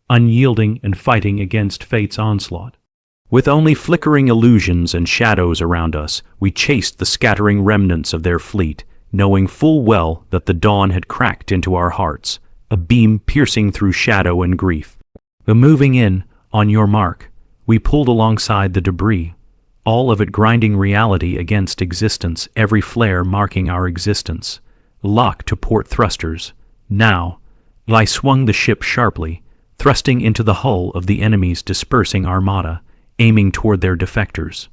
unyielding and fighting against fate's onslaught. With only flickering illusions and shadows around us, we chased the scattering remnants of their fleet, knowing full well that the dawn had cracked into our hearts, a beam piercing through shadow and grief. Moving in, on your mark, we pulled alongside the debris, all of it grinding reality against existence, every flare marking our existence. Locked to port thrusters. Now, I swung the ship sharply, thrusting into the hull of the enemy's dispersing armada, aiming toward their defectors.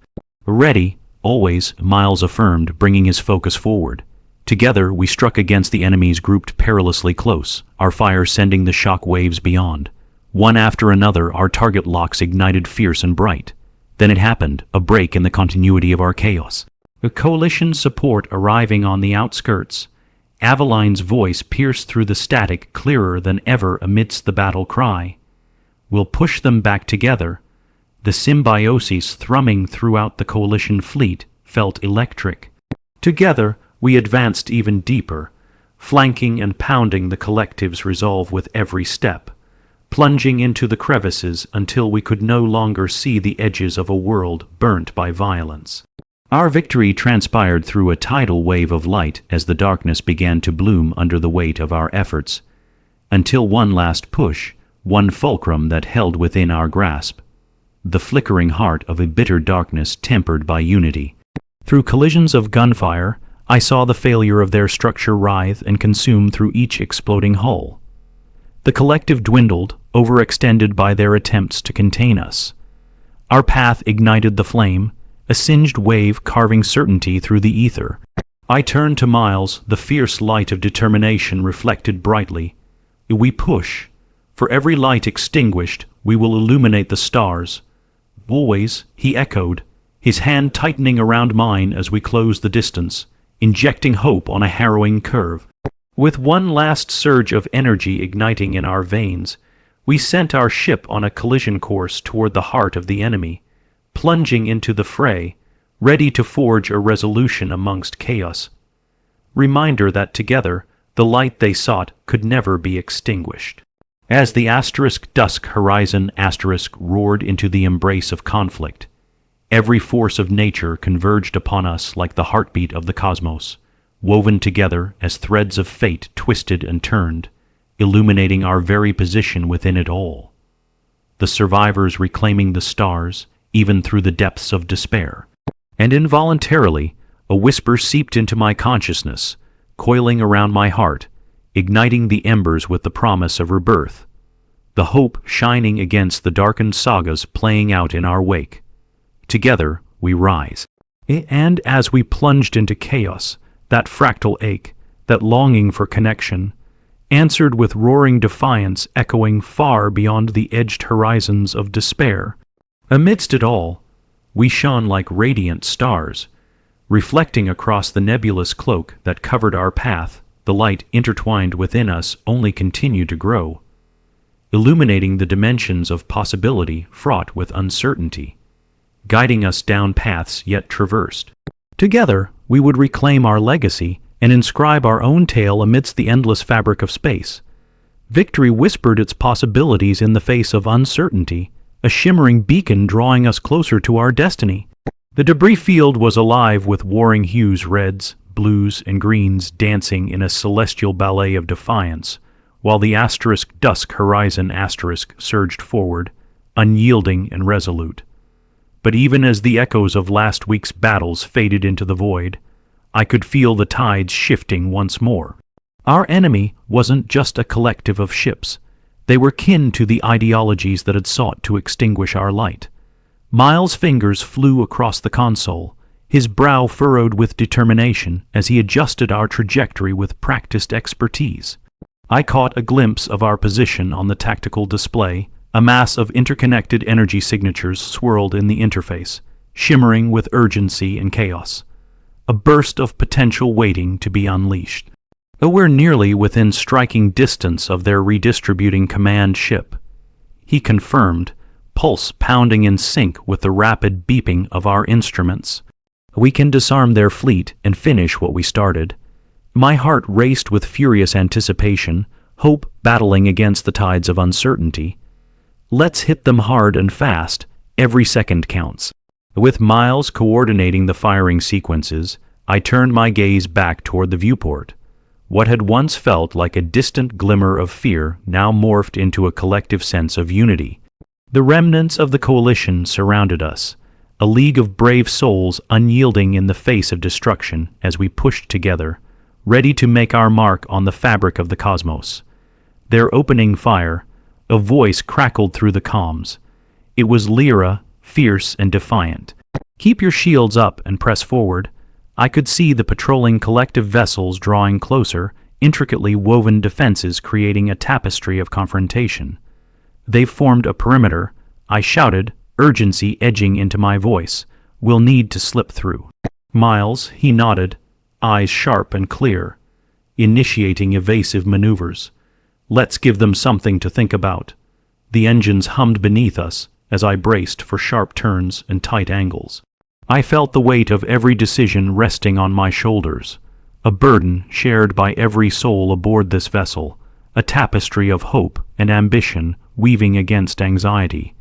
Ready, always, Miles affirmed, bringing his focus forward. Together, we struck against the enemies grouped perilously close, our fire sending the shock waves beyond. One after another, our target locks ignited fierce and bright. Then it happened, a break in the continuity of our chaos. The coalition support arriving on the outskirts. Aveline's voice pierced through the static clearer than ever amidst the battle cry. We'll push them back together. The symbiosis thrumming throughout the coalition fleet felt electric. Together, we advanced even deeper, flanking and pounding the collective's resolve with every step, plunging into the crevices until we could no longer see the edges of a world burnt by violence. Our victory transpired through a tidal wave of light as the darkness began to bloom under the weight of our efforts, until one last push, one fulcrum that held within our grasp, the flickering heart of a bitter darkness tempered by unity. Through collisions of gunfire, I saw the failure of their structure writhe and consume through each exploding hull. The collective dwindled, overextended by their attempts to contain us. Our path ignited the flame, a singed wave carving certainty through the ether. I turned to Miles, the fierce light of determination reflected brightly. We push. For every light extinguished, we will illuminate the stars. Always, he echoed, his hand tightening around mine as we closed the distance, injecting hope on a harrowing curve. With one last surge of energy igniting in our veins, we sent our ship on a collision course toward the heart of the enemy, plunging into the fray, ready to forge a resolution amongst chaos. Reminder that together, the light they sought could never be extinguished. As the dusk horizon roared into the embrace of conflict, every force of nature converged upon us like the heartbeat of the cosmos, woven together as threads of fate twisted and turned, illuminating our very position within it all. The survivors reclaiming the stars, even through the depths of despair. And involuntarily, a whisper seeped into my consciousness, coiling around my heart, igniting the embers with the promise of rebirth, the hope shining against the darkened sagas playing out in our wake. Together, we rise. And as we plunged into chaos, that fractal ache, that longing for connection, answered with roaring defiance echoing far beyond the edged horizons of despair. Amidst it all, we shone like radiant stars, reflecting across the nebulous cloak that covered our path. The light intertwined within us only continued to grow, illuminating the dimensions of possibility fraught with uncertainty, guiding us down paths yet traversed. Together, we would reclaim our legacy and inscribe our own tale amidst the endless fabric of space. Victory whispered its possibilities in the face of uncertainty, a shimmering beacon drawing us closer to our destiny. The debris field was alive with warring hues, reds, blues, and greens dancing in a celestial ballet of defiance, while the dusk horizon surged forward, unyielding and resolute. But even as the echoes of last week's battles faded into the void, I could feel the tides shifting once more. Our enemy wasn't just a collective of ships. They were kin to the ideologies that had sought to extinguish our light. Miles' fingers flew across the console, his brow furrowed with determination as he adjusted our trajectory with practiced expertise. I caught a glimpse of our position on the tactical display. A mass of interconnected energy signatures swirled in the interface, shimmering with urgency and chaos. A burst of potential waiting to be unleashed. Though we're nearly within striking distance of their redistributing command ship, he confirmed, pulse pounding in sync with the rapid beeping of our instruments. We can disarm their fleet and finish what we started. My heart raced with furious anticipation, hope battling against the tides of uncertainty. Let's hit them hard and fast, every second counts. With Miles coordinating the firing sequences, I turned my gaze back toward the viewport. What had once felt like a distant glimmer of fear now morphed into a collective sense of unity. The remnants of the coalition surrounded us, a league of brave souls unyielding in the face of destruction as we pushed together, ready to make our mark on the fabric of the cosmos. Their opening fire, a voice crackled through the comms. It was Lyra, fierce and defiant. "Keep your shields up and press forward." I could see the patrolling collective vessels drawing closer, intricately woven defenses creating a tapestry of confrontation. They formed a perimeter. I shouted, urgency edging into my voice. "We'll need to slip through." Miles, he nodded, eyes sharp and clear, initiating evasive maneuvers. "Let's give them something to think about." The engines hummed beneath us as I braced for sharp turns and tight angles. I felt the weight of every decision resting on my shoulders, a burden shared by every soul aboard this vessel, a tapestry of hope and ambition weaving against anxiety.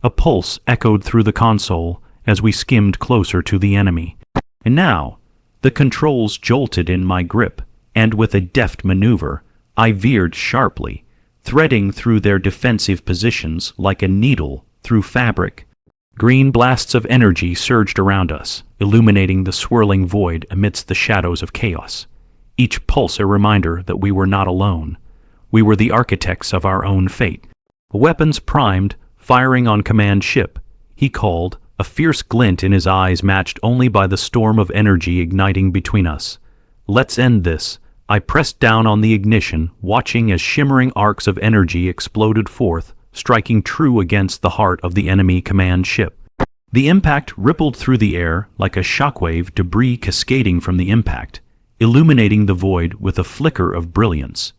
A pulse echoed through the console as we skimmed closer to the enemy. And now, the controls jolted in my grip, and with a deft maneuver, I veered sharply, threading through their defensive positions like a needle through fabric. Green blasts of energy surged around us, illuminating the swirling void amidst the shadows of chaos. Each pulse a reminder that we were not alone. We were the architects of our own fate. Weapons primed, firing on command ship, he called, a fierce glint in his eyes matched only by the storm of energy igniting between us. "Let's end this." I pressed down on the ignition, watching as shimmering arcs of energy exploded forth, striking true against the heart of the enemy command ship. The impact rippled through the air like a shockwave, debris cascading from the impact, illuminating the void with a flicker of brilliance.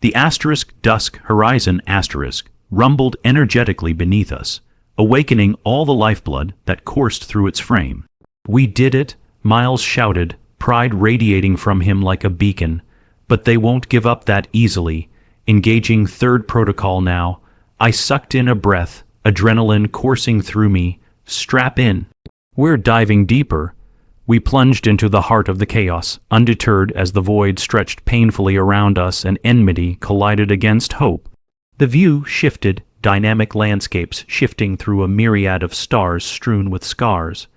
The asterisk dusk horizon asterisk rumbled energetically beneath us, awakening all the lifeblood that coursed through its frame. "We did it," Miles shouted, pride radiating from him like a beacon. "But they won't give up that easily." Engaging third protocol now, I sucked in a breath, adrenaline coursing through me. "Strap in. We're diving deeper." We plunged into the heart of the chaos, undeterred as the void stretched painfully around us and enmity collided against hope. The view shifted, dynamic landscapes shifting through a myriad of stars strewn with scars.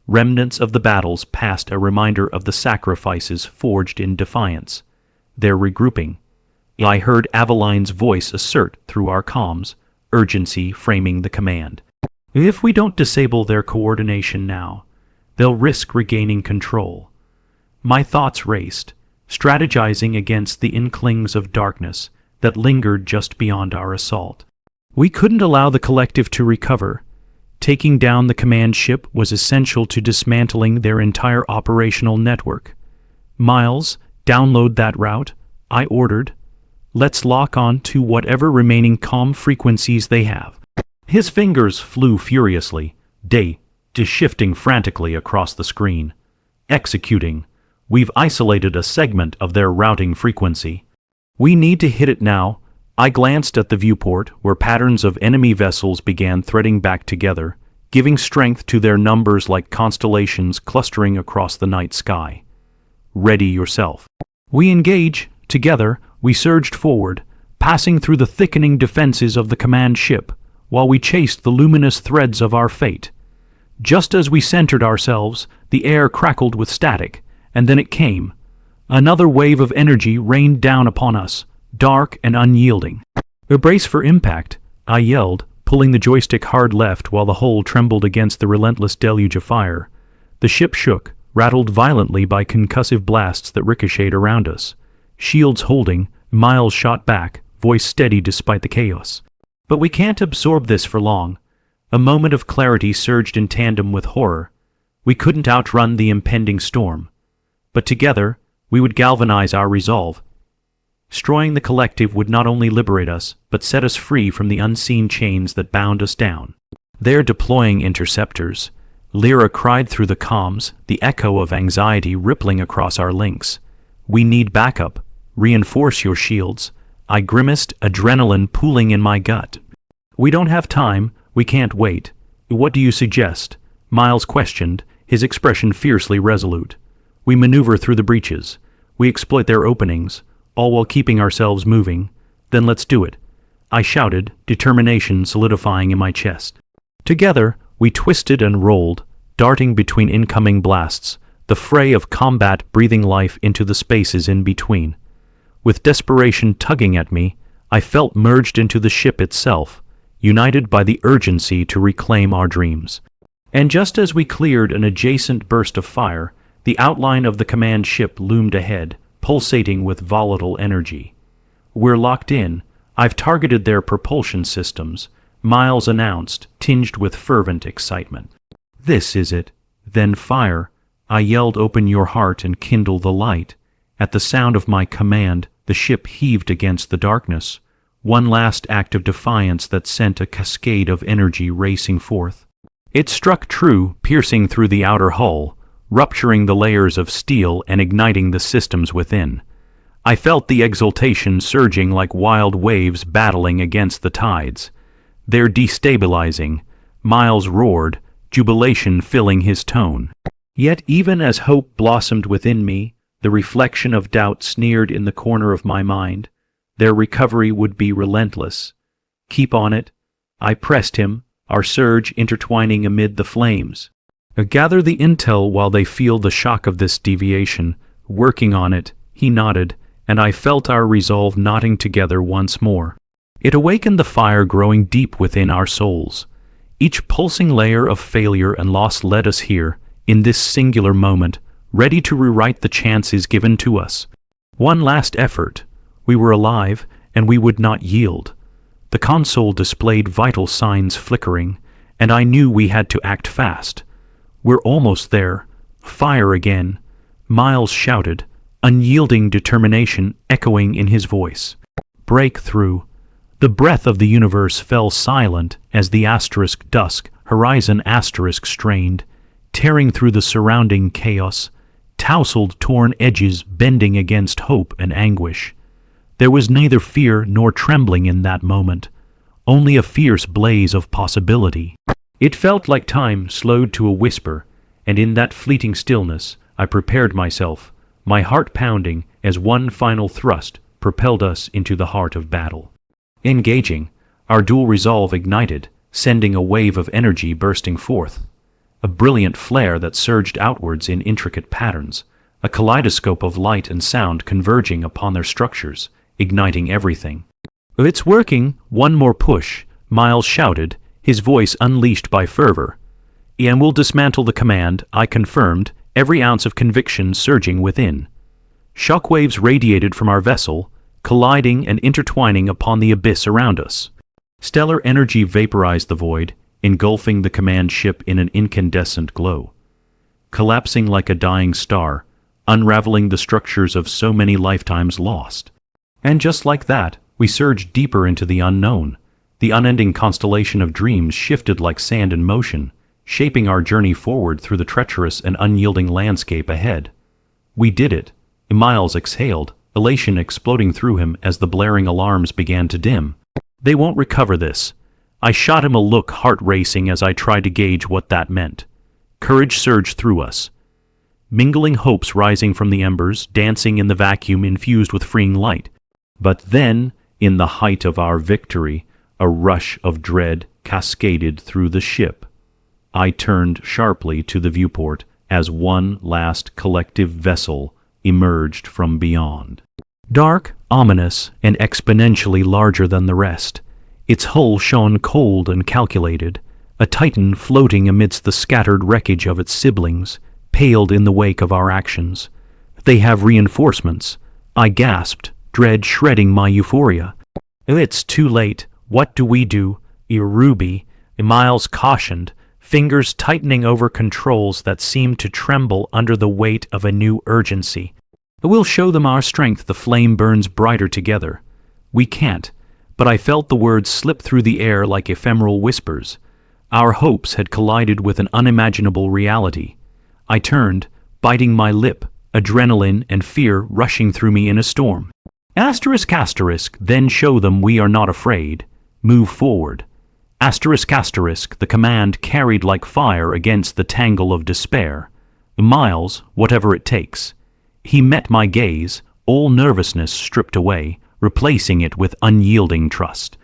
Remnants of the battles past, a reminder of the sacrifices forged in defiance. They're regrouping. I heard Aveline's voice assert through our comms, urgency framing the command. "If we don't disable their coordination now, they'll risk regaining control." My thoughts raced, strategizing against the inklings of darkness that lingered just beyond our assault. We couldn't allow the collective to recover. Taking down the command ship was essential to dismantling their entire operational network. "Miles, download that route," I ordered. "Let's lock on to whatever remaining comm frequencies they have." His fingers flew furiously, shifting frantically across the screen. "Executing. We've isolated a segment of their routing frequency. We need to hit it now." I glanced at the viewport, where patterns of enemy vessels began threading back together, giving strength to their numbers like constellations clustering across the night sky. "Ready yourself." We engage. Together, we surged forward, passing through the thickening defenses of the command ship, while we chased the luminous threads of our fate. Just as we centered ourselves, the air crackled with static, and then it came. Another wave of energy rained down upon us, dark and unyielding. "A brace for impact," I yelled, pulling the joystick hard left while the hull trembled against the relentless deluge of fire. The ship shook, rattled violently by concussive blasts that ricocheted around us. Shields holding, Miles shot back, voice steady despite the chaos. "But we can't absorb this for long." A moment of clarity surged in tandem with horror. We couldn't outrun the impending storm. But together, we would galvanize our resolve. Destroying the collective would not only liberate us, but set us free from the unseen chains that bound us down. "They're deploying interceptors." Lyra cried through the comms, the echo of anxiety rippling across our links. "We need backup. Reinforce your shields." I grimaced, adrenaline pooling in my gut. "We don't have time. We can't wait." "What do you suggest?" Miles questioned, his expression fiercely resolute. "We maneuver through the breaches. We exploit their openings, all while keeping ourselves moving. Then let's do it," I shouted, determination solidifying in my chest. Together, we twisted and rolled, darting between incoming blasts, the fray of combat breathing life into the spaces in between. With desperation tugging at me, I felt merged into the ship itself, united by the urgency to reclaim our dreams. And just as we cleared an adjacent burst of fire, the outline of the command ship loomed ahead, pulsating with volatile energy. "We're locked in. I've targeted their propulsion systems," Miles announced, tinged with fervent excitement. "This is it. Then fire." I yelled, "Open your heart and kindle the light." At the sound of my command, the ship heaved against the darkness, one last act of defiance that sent a cascade of energy racing forth. It struck true, piercing through the outer hull, rupturing the layers of steel and igniting the systems within. I felt the exultation surging like wild waves battling against the tides. "They're destabilizing," Miles roared, jubilation filling his tone. Yet even as hope blossomed within me, the reflection of doubt sneered in the corner of my mind. Their recovery would be relentless. "Keep on it." I pressed him, our surge intertwining amid the flames. "Gather the intel while they feel the shock of this deviation. Working on it," he nodded, and I felt our resolve knotting together once more. It awakened the fire growing deep within our souls. Each pulsing layer of failure and loss led us here, in this singular moment, ready to rewrite the chances given to us. One last effort. We were alive, and we would not yield. The console displayed vital signs flickering, and I knew we had to act fast. "We're almost there. Fire again," Miles shouted, unyielding determination echoing in his voice. "Breakthrough." The breath of the universe fell silent as the asterisk dusk horizon asterisk strained, tearing through the surrounding chaos, tousled torn edges bending against hope and anguish. There was neither fear nor trembling in that moment, only a fierce blaze of possibility. It felt like time slowed to a whisper, and in that fleeting stillness I prepared myself, my heart pounding as one final thrust propelled us into the heart of battle. Engaging, our dual resolve ignited, sending a wave of energy bursting forth. A brilliant flare that surged outwards in intricate patterns, a kaleidoscope of light and sound converging upon their structures, igniting everything. "It's working, one more push," Miles shouted, his voice unleashed by fervor. "And we'll dismantle the command," I confirmed, every ounce of conviction surging within. Shockwaves radiated from our vessel, colliding and intertwining upon the abyss around us. Stellar energy vaporized the void, engulfing the command ship in an incandescent glow. Collapsing like a dying star, unraveling the structures of so many lifetimes lost. And just like that, we surged deeper into the unknown. The unending constellation of dreams shifted like sand in motion, shaping our journey forward through the treacherous and unyielding landscape ahead. We did it. Miles exhaled, elation exploding through him as the blaring alarms began to dim. "They won't recover this." I shot him a look heart-racing as I tried to gauge what that meant. Courage surged through us, mingling hopes rising from the embers, dancing in the vacuum infused with freeing light. But then, in the height of our victory, a rush of dread cascaded through the ship. I turned sharply to the viewport as one last collective vessel emerged from beyond. Dark, ominous, and exponentially larger than the rest, its hull shone cold and calculated, a titan floating amidst the scattered wreckage of its siblings, paled in the wake of our actions. "They have reinforcements," I gasped, dread shredding my euphoria. "It's too late. What do we do?" Ruby, Miles cautioned, fingers tightening over controls that seemed to tremble under the weight of a new urgency. "We'll show them our strength. The flame burns brighter together." "We can't," but I felt the words slip through the air like ephemeral whispers. Our hopes had collided with an unimaginable reality. I turned, biting my lip, adrenaline and fear rushing through me in a storm. Asterisk asterisk, then show them we are not afraid. Move forward. Asterisk asterisk, the command carried like fire against the tangle of despair. Miles, whatever it takes. He met my gaze, all nervousness stripped away, replacing it with unyielding trust.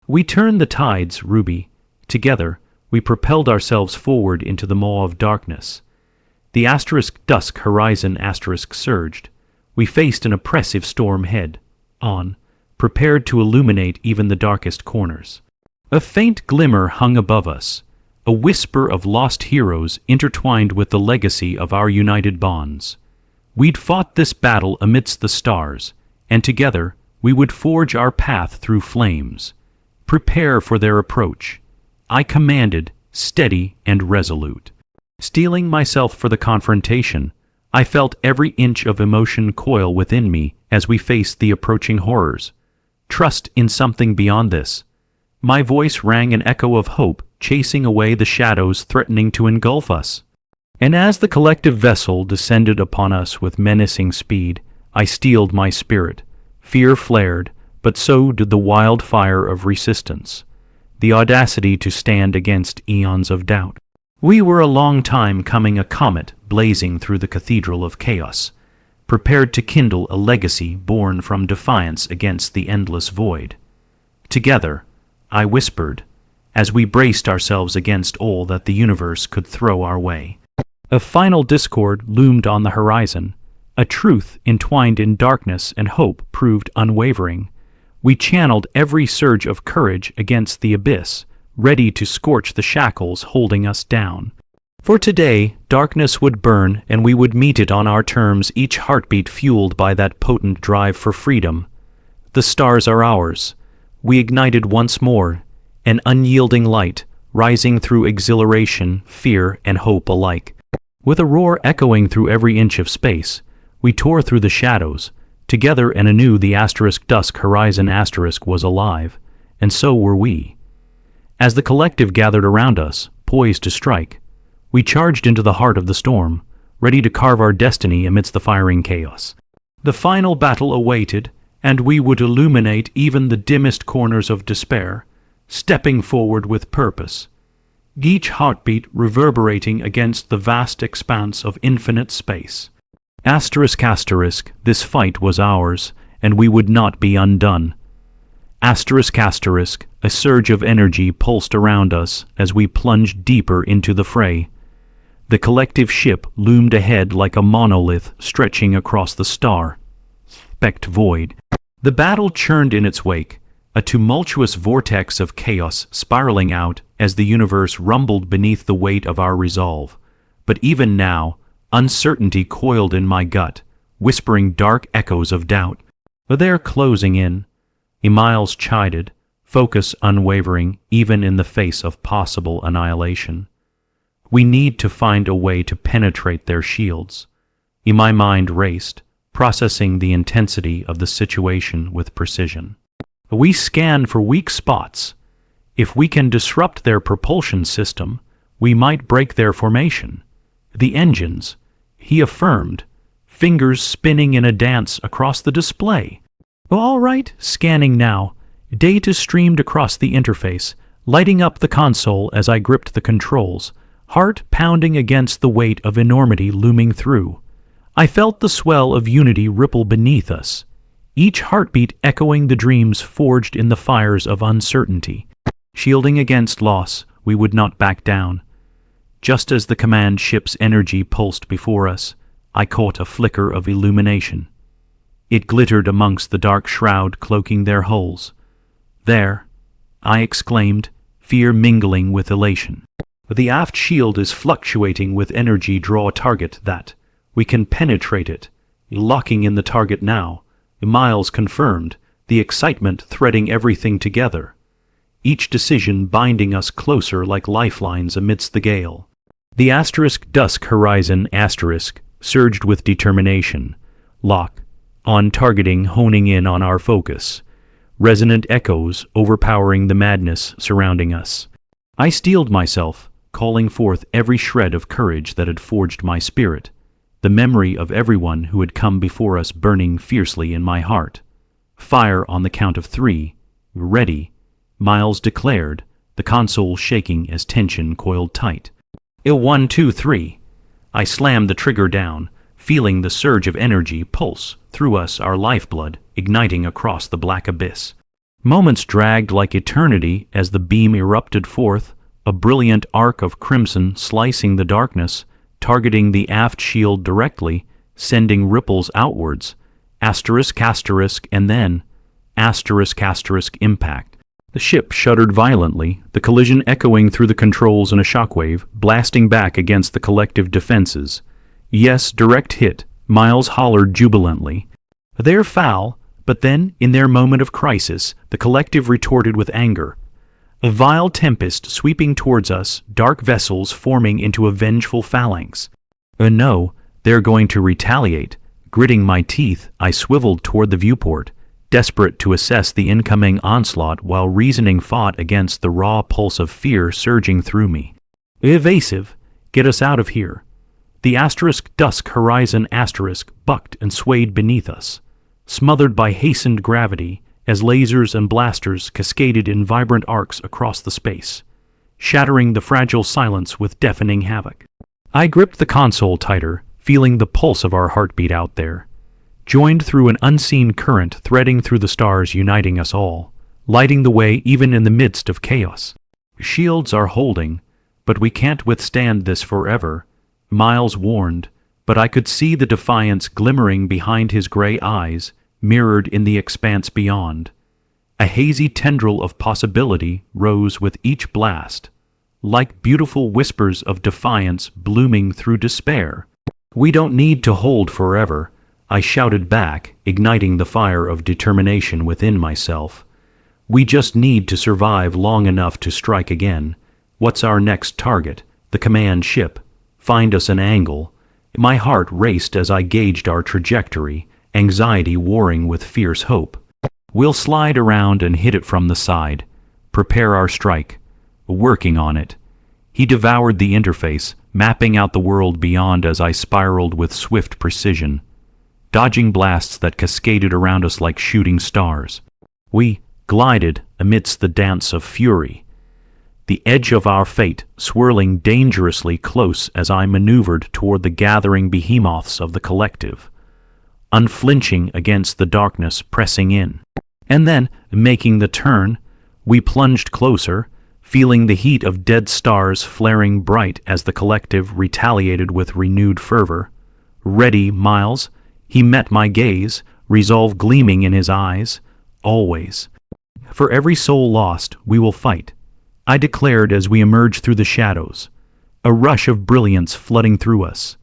We turned the tides, Ruby. Together, we propelled ourselves forward into the maw of darkness. The asterisk dusk horizon asterisk surged. We faced an oppressive storm head on, prepared to illuminate even the darkest corners. A faint glimmer hung above us, a whisper of lost heroes intertwined with the legacy of our united bonds. We'd fought this battle amidst the stars, and together we would forge our path through flames. Prepare for their approach. I commanded, steady and resolute. Steeling myself for the confrontation, I felt every inch of emotion coil within me as we faced the approaching horrors. Trust in something beyond this. My voice rang an echo of hope, chasing away the shadows threatening to engulf us. And as the collective vessel descended upon us with menacing speed, I steeled my spirit. Fear flared, but so did the wildfire of resistance, the audacity to stand against eons of doubt. We were a long time coming, a comet blazing through the cathedral of chaos, prepared to kindle a legacy born from defiance against the endless void. Together, I whispered, as we braced ourselves against all that the universe could throw our way. A final discord loomed on the horizon. A truth entwined in darkness and hope proved unwavering. We channeled every surge of courage against the abyss, ready to scorch the shackles holding us down. For today, darkness would burn and we would meet it on our terms, each heartbeat fueled by that potent drive for freedom. The stars are ours. We ignited once more, an unyielding light, rising through exhilaration, fear, and hope alike. With a roar echoing through every inch of space, we tore through the shadows. Together and anew the asterisk dusk horizon asterisk was alive, and so were we. As the collective gathered around us, poised to strike, we charged into the heart of the storm, ready to carve our destiny amidst the firing chaos. The final battle awaited, and we would illuminate even the dimmest corners of despair, stepping forward with purpose, each heartbeat reverberating against the vast expanse of infinite space. Asterisk asterisk, this fight was ours, and we would not be undone. Asterisk asterisk, a surge of energy pulsed around us as we plunged deeper into the fray. The collective ship loomed ahead like a monolith stretching across the star-specked void. The battle churned in its wake, a tumultuous vortex of chaos spiraling out as the universe rumbled beneath the weight of our resolve. But even now, uncertainty coiled in my gut, whispering dark echoes of doubt. But they're closing in, Miles chided, focus unwavering even in the face of possible annihilation. We need to find a way to penetrate their shields. My mind raced, processing the intensity of the situation with precision. We scan for weak spots. If we can disrupt their propulsion system, we might break their formation. The engines, he affirmed, fingers spinning in a dance across the display. All right, scanning now. Data streamed across the interface, lighting up the console as I gripped the controls, heart pounding against the weight of enormity looming through. I felt the swell of unity ripple beneath us, each heartbeat echoing the dreams forged in the fires of uncertainty. Shielding against loss, we would not back down. Just as the command ship's energy pulsed before us, I caught a flicker of illumination. It glittered amongst the dark shroud cloaking their hulls. "There," I exclaimed, fear mingling with elation. "The aft shield is fluctuating with energy. Draw a target that we can penetrate it." Locking in the target now. Miles confirmed, the excitement threading everything together. Each decision binding us closer like lifelines amidst the gale. The *dusk horizon surged with determination. Lock on targeting, honing in on our focus. Resonant echoes overpowering the madness surrounding us. I steeled myself, calling forth every shred of courage that had forged my spirit, the memory of everyone who had come before us burning fiercely in my heart. "Fire on the count of 3. Ready," Miles declared, the console shaking as tension coiled tight. 1, 2, 3. I slammed the trigger down, feeling the surge of energy pulse through us, our lifeblood igniting across the black abyss. Moments dragged like eternity as the beam erupted forth, a brilliant arc of crimson slicing the darkness, targeting the aft shield directly, sending ripples outwards. And then impact. The ship shuddered violently, the collision echoing through the controls in a shockwave, blasting back against the collective defenses. "Yes, direct hit," Miles hollered jubilantly. "They're foul," but then, in their moment of crisis, the collective retorted with anger. A vile tempest sweeping towards us, dark vessels forming into a vengeful phalanx. No, they're going to retaliate. Gritting my teeth, I swiveled toward the viewport, desperate to assess the incoming onslaught while reasoning fought against the raw pulse of fear surging through me. "Evasive, get us out of here." The *dusk horizon bucked and swayed beneath us, smothered by hastened gravity as lasers and blasters cascaded in vibrant arcs across the space, shattering the fragile silence with deafening havoc. I gripped the console tighter, feeling the pulse of our heartbeat out there, joined through an unseen current threading through the stars uniting us all, lighting the way even in the midst of chaos. "Shields are holding, but we can't withstand this forever," Miles warned, but I could see the defiance glimmering behind his gray eyes, mirrored in the expanse beyond. A hazy tendril of possibility rose with each blast, like beautiful whispers of defiance blooming through despair. "We don't need to hold forever," I shouted back, igniting the fire of determination within myself. "We just need to survive long enough to strike again. What's our next target? The command ship. Find us an angle." My heart raced as I gauged our trajectory, anxiety warring with fierce hope. "We'll slide around and hit it from the side. Prepare our strike." "Working on it." He devoured the interface, mapping out the world beyond as I spiraled with swift precision, dodging blasts that cascaded around us like shooting stars. We glided amidst the dance of fury, the edge of our fate swirling dangerously close as I maneuvered toward the gathering behemoths of the collective, unflinching against the darkness pressing in. And then, making the turn, we plunged closer, feeling the heat of dead stars flaring bright as the collective retaliated with renewed fervor. "Ready, Miles?" He met my gaze, resolve gleaming in his eyes. "Always. For every soul lost, we will fight," I declared as we emerged through the shadows, a rush of brilliance flooding through us.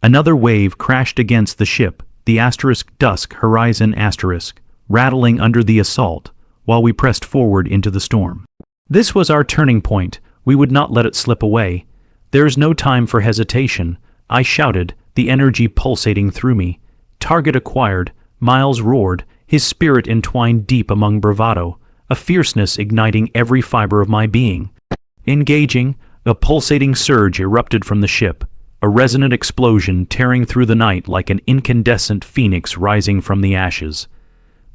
Another wave crashed against the ship, the *dusk horizon rattling under the assault, while we pressed forward into the storm. This was our turning point. We would not let it slip away. "There's no time for hesitation," I shouted, the energy pulsating through me. "Target acquired," Miles roared, his spirit entwined deep among bravado, a fierceness igniting every fiber of my being. Engaging, a pulsating surge erupted from the ship, a resonant explosion tearing through the night like an incandescent phoenix rising from the ashes.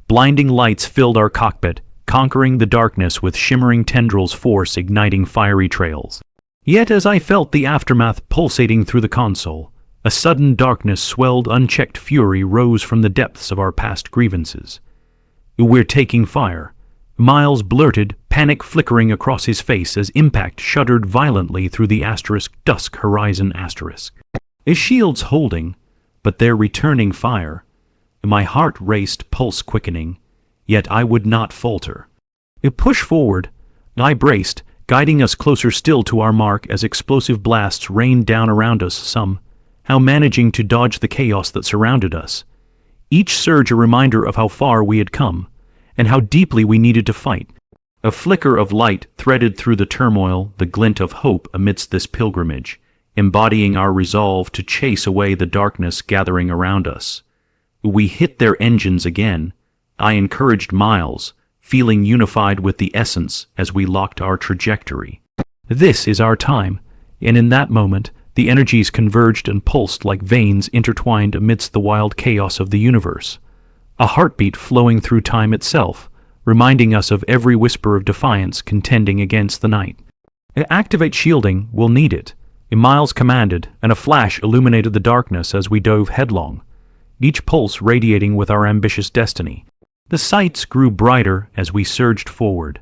Blinding lights filled our cockpit, conquering the darkness with shimmering tendrils force igniting fiery trails. Yet as I felt the aftermath pulsating through the console, a sudden darkness swelled unchecked fury rose from the depths of our past grievances. "We're taking fire," Miles blurted, panic flickering across his face as impact shuddered violently through the *dusk horizon *. "His shield's holding, but they're returning fire." My heart raced, pulse quickening, yet I would not falter. A push forward, I braced, guiding us closer still to our mark as explosive blasts rained down around us, somehow managing to dodge the chaos that surrounded us. Each surge a reminder of how far we had come, and how deeply we needed to fight. A flicker of light threaded through the turmoil, the glint of hope amidst this pilgrimage, embodying our resolve to chase away the darkness gathering around us. We hit their engines again. I encouraged Miles, feeling unified with the essence as we locked our trajectory. This is our time, and in that moment, the energies converged and pulsed like veins intertwined amidst the wild chaos of the universe. A heartbeat flowing through time itself, reminding us of every whisper of defiance contending against the night. Activate shielding, we'll need it. Miles commanded, and a flash illuminated the darkness as we dove headlong, each pulse radiating with our ambitious destiny. The sights grew brighter as we surged forward,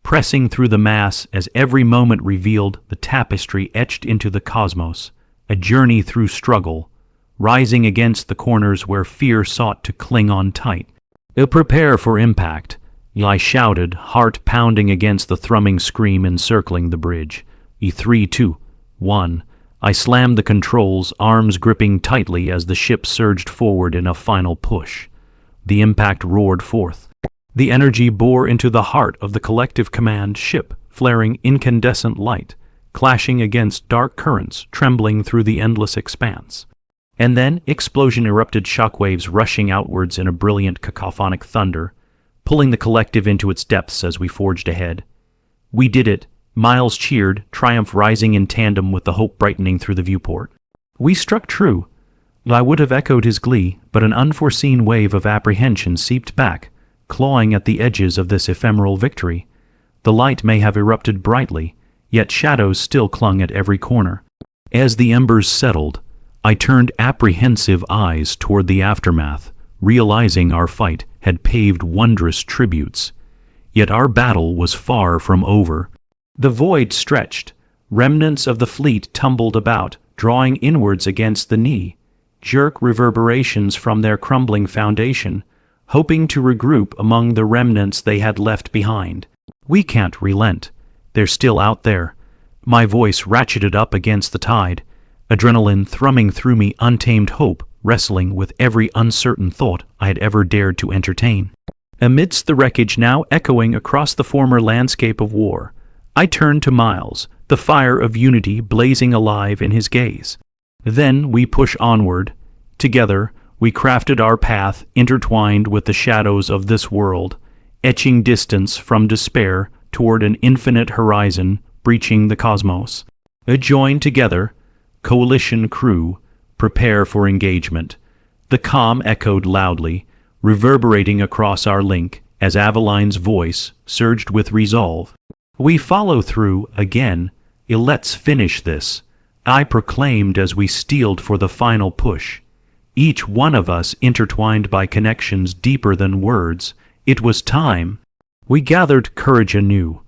pressing through the mass as every moment revealed the tapestry etched into the cosmos, a journey through struggle, rising against the corners where fear sought to cling on tight. Prepare for impact, I shouted, heart pounding against the thrumming scream encircling the bridge. 3, 2, 1. I slammed the controls, arms gripping tightly as the ship surged forward in a final push. The impact roared forth. The energy bore into the heart of the collective command ship, flaring incandescent light, clashing against dark currents trembling through the endless expanse. And then explosion erupted, shockwaves rushing outwards in a brilliant cacophonic thunder, pulling the collective into its depths as we forged ahead. We did it, Miles cheered, triumph rising in tandem with the hope brightening through the viewport. We struck true. I would have echoed his glee, but an unforeseen wave of apprehension seeped back, clawing at the edges of this ephemeral victory. The light may have erupted brightly, yet shadows still clung at every corner. As the embers settled, I turned apprehensive eyes toward the aftermath, realizing our fight had paved wondrous tributes. Yet our battle was far from over. The void stretched, remnants of the fleet tumbled about, drawing inwards against the knee, jerk reverberations from their crumbling foundation, hoping to regroup among the remnants they had left behind. We can't relent. They're still out there. My voice ratcheted up against the tide, adrenaline thrumming through me, untamed hope wrestling with every uncertain thought I had ever dared to entertain. Amidst the wreckage now echoing across the former landscape of war, I turned to Miles, the fire of unity blazing alive in his gaze. Then we push onward. Together, we crafted our path intertwined with the shadows of this world, etching distance from despair toward an infinite horizon breaching the cosmos. Joined together, coalition crew, prepare for engagement. The comm echoed loudly, reverberating across our link as Aveline's voice surged with resolve. We follow through again. Let's finish this, I proclaimed as we steeled for the final push. Each one of us intertwined by connections deeper than words. It was time. We gathered courage anew.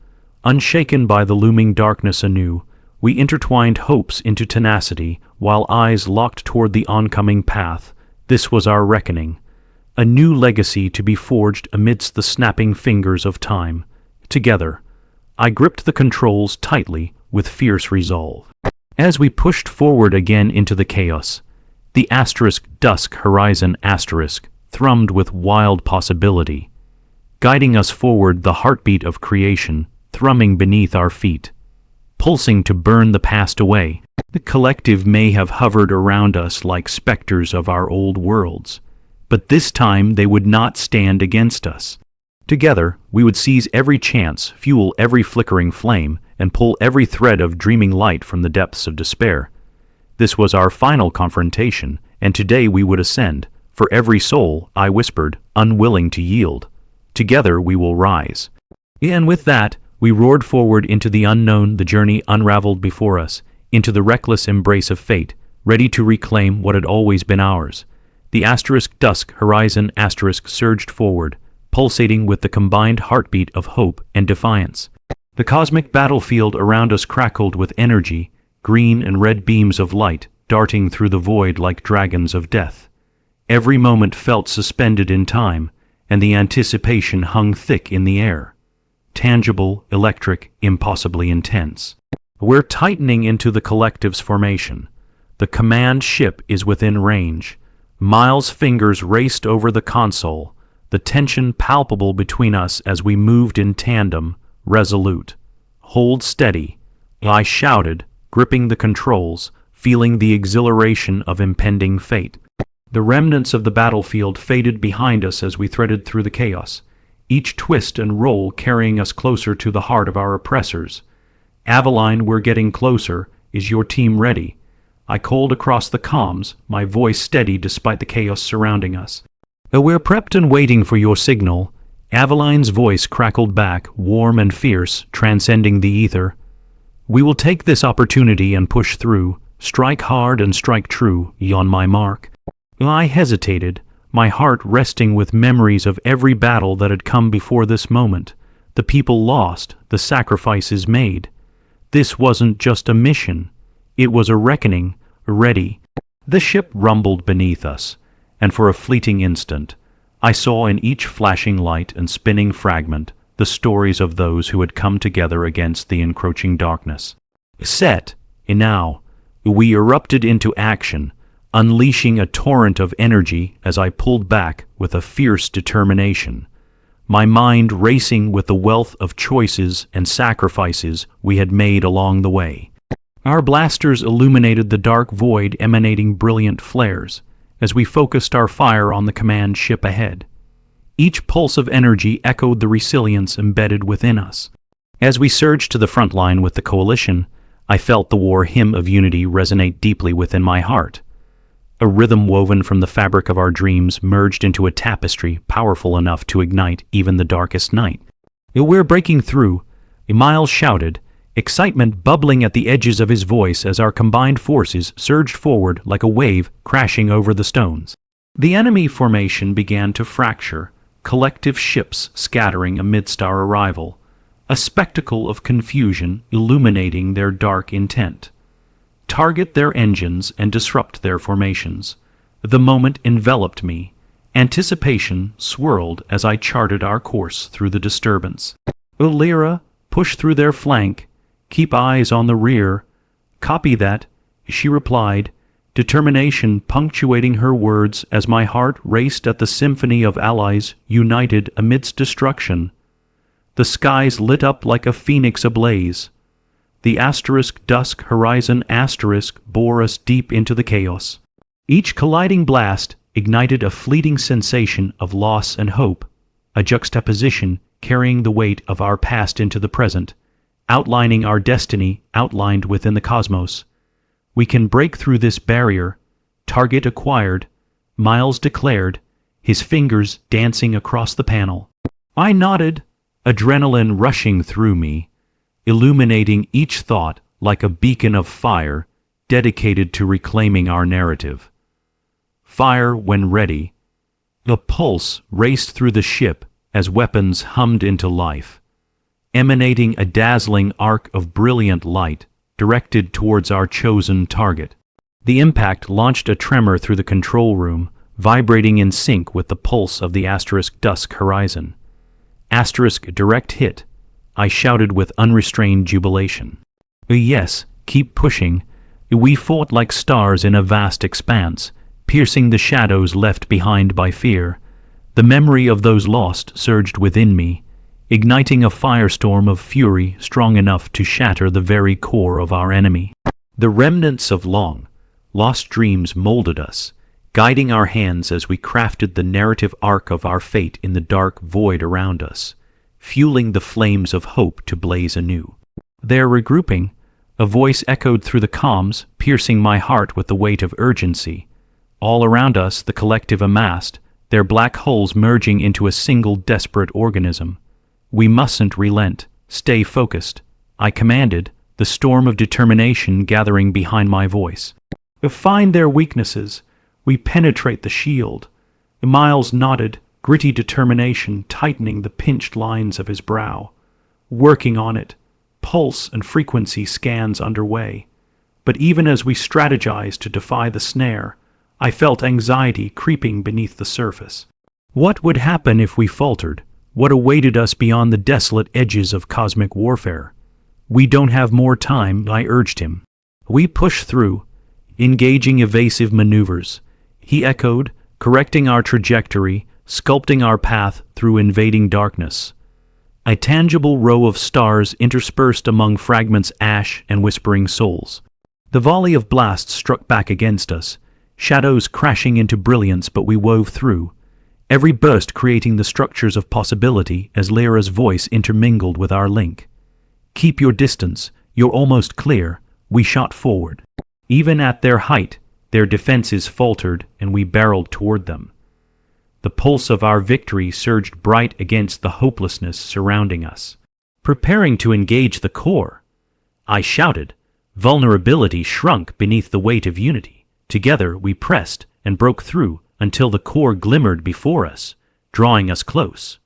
Unshaken by the looming darkness anew, we intertwined hopes into tenacity, while eyes locked toward the oncoming path. This was our reckoning. A new legacy to be forged amidst the snapping fingers of time. Together, I gripped the controls tightly with fierce resolve. As we pushed forward again into the chaos, the *dusk horizon thrummed with wild possibility, guiding us forward, the heartbeat of creation thrumming beneath our feet, pulsing to burn the past away. The collective may have hovered around us like specters of our old worlds, but this time they would not stand against us. Together, we would seize every chance, fuel every flickering flame, and pull every thread of dreaming light from the depths of despair. This was our final confrontation, and today we would ascend. For every soul, I whispered, unwilling to yield. Together we will rise. And with that, we roared forward into the unknown, the journey unraveled before us, into the reckless embrace of fate, ready to reclaim what had always been ours. The *dusk horizon surged forward, pulsating with the combined heartbeat of hope and defiance. The cosmic battlefield around us crackled with energy, green and red beams of light darting through the void like dragons of death. Every moment felt suspended in time, and the anticipation hung thick in the air. Tangible, electric, impossibly intense. We're tightening into the collective's formation. The command ship is within range. Miles' fingers raced over the console, the tension palpable between us as we moved in tandem, resolute. "Hold steady," I shouted, gripping the controls, feeling the exhilaration of impending fate. The remnants of the battlefield faded behind us as we threaded through the chaos, each twist and roll carrying us closer to the heart of our oppressors. "Aveline, we're getting closer. Is your team ready?" I called across the comms, my voice steady despite the chaos surrounding us. "We're prepped and waiting for your signal." Aveline's voice crackled back, warm and fierce, transcending the ether. "We will take this opportunity and push through. Strike hard and strike true, on my mark." I hesitated, my heart resting with memories of every battle that had come before this moment, the people lost, the sacrifices made. This wasn't just a mission. It was a reckoning, ready. The ship rumbled beneath us, and for a fleeting instant, I saw in each flashing light and spinning fragment the stories of those who had come together against the encroaching darkness. Set, and now, we erupted into action, unleashing a torrent of energy as I pulled back with a fierce determination, my mind racing with the wealth of choices and sacrifices we had made along the way. Our blasters illuminated the dark void, emanating brilliant flares, as we focused our fire on the command ship ahead. Each pulse of energy echoed the resilience embedded within us. As we surged to the front line with the coalition, I felt the war hymn of unity resonate deeply within my heart. A rhythm woven from the fabric of our dreams merged into a tapestry powerful enough to ignite even the darkest night. "We're breaking through," Miles shouted, excitement bubbling at the edges of his voice as our combined forces surged forward like a wave crashing over the stones. The enemy formation began to fracture, collective ships scattering amidst our arrival, a spectacle of confusion illuminating their dark intent. Target their engines and disrupt their formations. The moment enveloped me. Anticipation swirled as I charted our course through the disturbance. "Lyra, push through their flank. Keep eyes on the rear." "Copy that," she replied, determination punctuating her words as my heart raced at the symphony of allies united amidst destruction. The skies lit up like a phoenix ablaze. The *dusk horizon * bore us deep into the chaos. Each colliding blast ignited a fleeting sensation of loss and hope, a juxtaposition carrying the weight of our past into the present, outlining our destiny outlined within the cosmos. "We can break through this barrier. Target acquired," Miles declared, his fingers dancing across the panel. I nodded, adrenaline rushing through me, illuminating each thought like a beacon of fire dedicated to reclaiming our narrative. Fire when ready. The pulse raced through the ship as weapons hummed into life, emanating a dazzling arc of brilliant light directed towards our chosen target. The impact launched a tremor through the control room, vibrating in sync with the pulse of the *dusk horizon. *direct hit, I shouted with unrestrained jubilation. "Yes, keep pushing." We fought like stars in a vast expanse, piercing the shadows left behind by fear. The memory of those lost surged within me, igniting a firestorm of fury strong enough to shatter the very core of our enemy. The remnants of long, lost dreams molded us, guiding our hands as we crafted the narrative arc of our fate in the dark void around us, fueling the flames of hope to blaze anew. "They're regrouping," a voice echoed through the comms, piercing my heart with the weight of urgency. All around us the collective amassed, their black holes merging into a single desperate organism. "We mustn't relent. Stay focused," I commanded, the storm of determination gathering behind my voice. "Find their weaknesses. We penetrate the shield." Miles nodded, gritty determination tightening the pinched lines of his brow. "Working on it. Pulse and frequency scans underway." But even as we strategized to defy the snare, I felt anxiety creeping beneath the surface. What would happen if we faltered? What awaited us beyond the desolate edges of cosmic warfare? We don't have more time, I urged him. We pushed through, engaging evasive maneuvers. He echoed, correcting our trajectory, sculpting our path through invading darkness. A tangible row of stars interspersed among fragments ash and whispering souls. The volley of blasts struck back against us, shadows crashing into brilliance, but we wove through, every burst creating the structures of possibility as Lyra's voice intermingled with our link. Keep your distance, you're almost clear, we shot forward. Even at their height, their defenses faltered and we barreled toward them. The pulse of our victory surged bright against the hopelessness surrounding us. Preparing to engage the core, I shouted. Vulnerability shrunk beneath the weight of unity. Together we pressed and broke through until the core glimmered before us, drawing us close.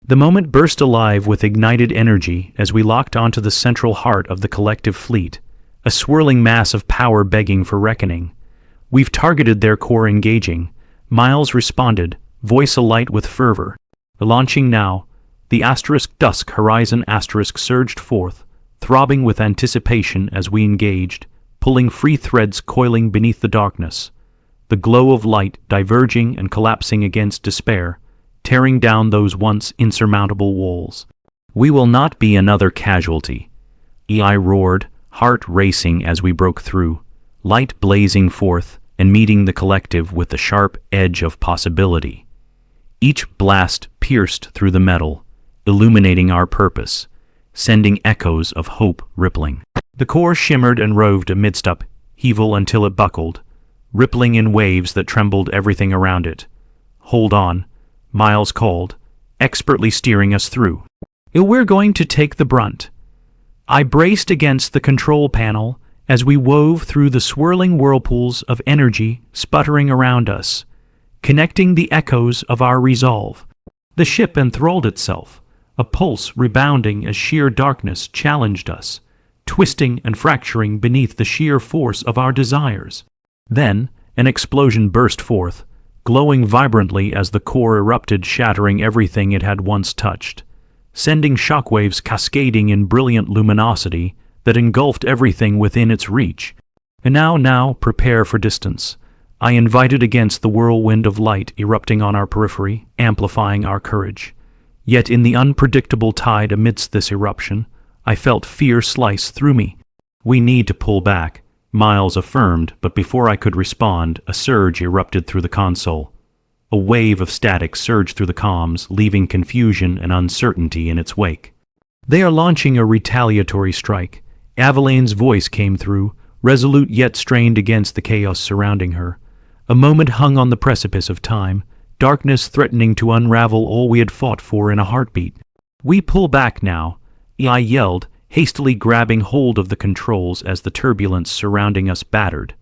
The moment burst alive with ignited energy as we locked onto the central heart of the collective fleet, a swirling mass of power begging for reckoning. We've targeted their core, engaging. Miles responded, voice alight with fervor. Launching now, the *dusk horizon * surged forth, throbbing with anticipation as we engaged, pulling free threads coiling beneath the darkness. The glow of light diverging and collapsing against despair, tearing down those once insurmountable walls. We will not be another casualty. I roared, heart racing as we broke through, light blazing forth and meeting the collective with the sharp edge of possibility. Each blast pierced through the metal, illuminating our purpose, sending echoes of hope rippling. The core shimmered and roved amidst upheaval until it buckled, rippling in waves that trembled everything around it. Hold on, Miles called, expertly steering us through. We're going to take the brunt. I braced against the control panel as we wove through the swirling whirlpools of energy sputtering around us, connecting the echoes of our resolve. The ship enthralled itself, a pulse rebounding as sheer darkness challenged us, twisting and fracturing beneath the sheer force of our desires. Then, an explosion burst forth, glowing vibrantly as the core erupted, shattering everything it had once touched, sending shockwaves cascading in brilliant luminosity that engulfed everything within its reach. And now, prepare for distance. I invited against the whirlwind of light erupting on our periphery, amplifying our courage. Yet in the unpredictable tide amidst this eruption, I felt fear slice through me. We need to pull back, Miles affirmed, but before I could respond, a surge erupted through the console. A wave of static surged through the comms, leaving confusion and uncertainty in its wake. They are launching a retaliatory strike. Avalaine's voice came through, resolute yet strained against the chaos surrounding her. A moment hung on the precipice of time, darkness threatening to unravel all we had fought for in a heartbeat. We pull back now, I yelled, hastily grabbing hold of the controls as the turbulence surrounding us battered.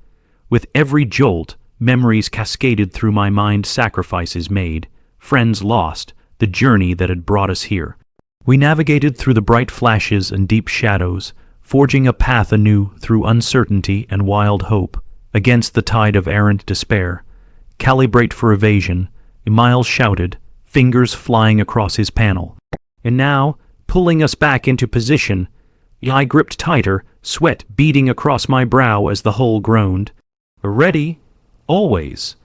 With every jolt, memories cascaded through my mind, sacrifices made, friends lost, the journey that had brought us here. We navigated through the bright flashes and deep shadows, forging a path anew through uncertainty and wild hope, against the tide of errant despair. Calibrate for evasion, Miles shouted, fingers flying across his panel. And now, pulling us back into position, I gripped tighter, sweat beading across my brow as the hull groaned. Ready? Always.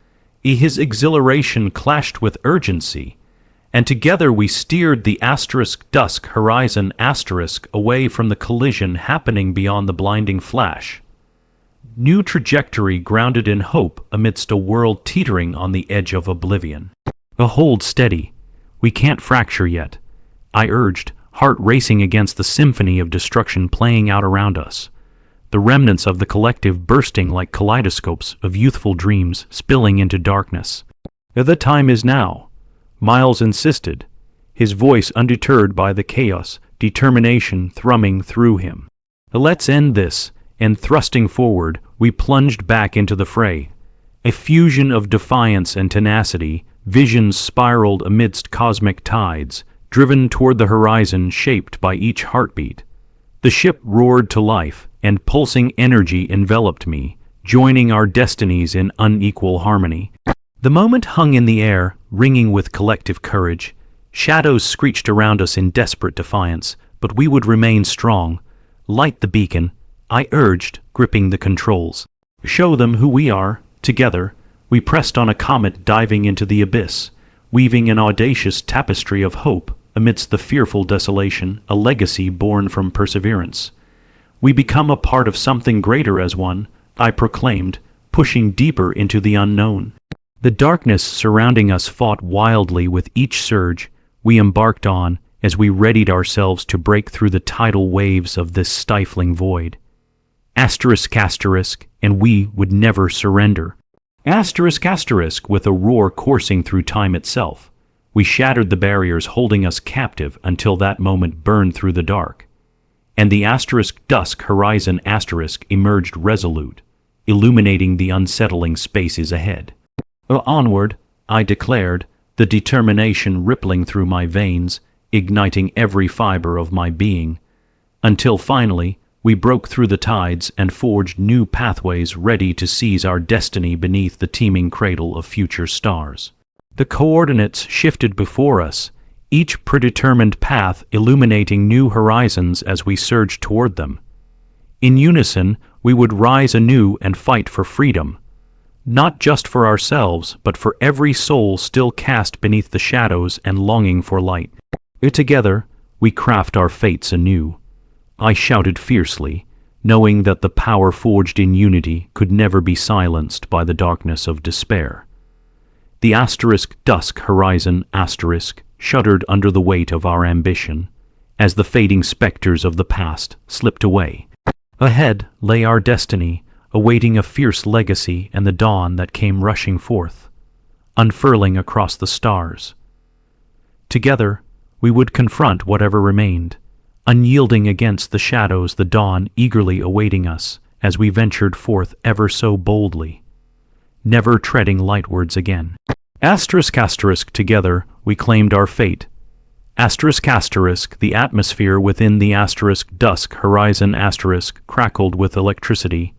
His exhilaration clashed with urgency, and together we steered the *dusk horizon * away from the collision happening beyond the blinding flash. New trajectory grounded in hope amidst a world teetering on the edge of oblivion. Hold steady. We can't fracture yet, I urged, heart racing against the symphony of destruction playing out around us. The remnants of the collective bursting like kaleidoscopes of youthful dreams spilling into darkness. The time is now, Miles insisted, his voice undeterred by the chaos, determination thrumming through him. Let's end this, and thrusting forward, we plunged back into the fray. A fusion of defiance and tenacity, visions spiraled amidst cosmic tides, driven toward the horizon shaped by each heartbeat. The ship roared to life, and pulsing energy enveloped me, joining our destinies in unequal harmony. The moment hung in the air, ringing with collective courage. Shadows screeched around us in desperate defiance, but we would remain strong. Light the beacon, I urged, gripping the controls. Show them who we are. Together, we pressed on a comet diving into the abyss, weaving an audacious tapestry of hope amidst the fearful desolation, a legacy born from perseverance. We become a part of something greater as one, I proclaimed, pushing deeper into the unknown. The darkness surrounding us fought wildly with each surge we embarked on as we readied ourselves to break through the tidal waves of this stifling void. Asterisk, and we would never surrender. Asterisk, with a roar coursing through time itself. We shattered the barriers holding us captive until that moment burned through the dark. And the dusk horizon emerged resolute, illuminating the unsettling spaces ahead. Onward, I declared, the determination rippling through my veins, igniting every fiber of my being, until finally we broke through the tides and forged new pathways ready to seize our destiny beneath the teeming cradle of future stars. The coordinates shifted before us, each predetermined path illuminating new horizons as we surged toward them. In unison, we would rise anew and fight for freedom, not just for ourselves, but for every soul still cast beneath the shadows and longing for light. Together, we craft our fates anew. I shouted fiercely, knowing that the power forged in unity could never be silenced by the darkness of despair. The dusk horizon shuddered under the weight of our ambition, as the fading specters of the past slipped away. Ahead lay our destiny, awaiting a fierce legacy and the dawn that came rushing forth, unfurling across the stars. Together, we would confront whatever remained, unyielding against the shadows, the dawn eagerly awaiting us as we ventured forth ever so boldly, never treading lightwards again. Together, we claimed our fate. The atmosphere within the dusk horizon crackled with electricity,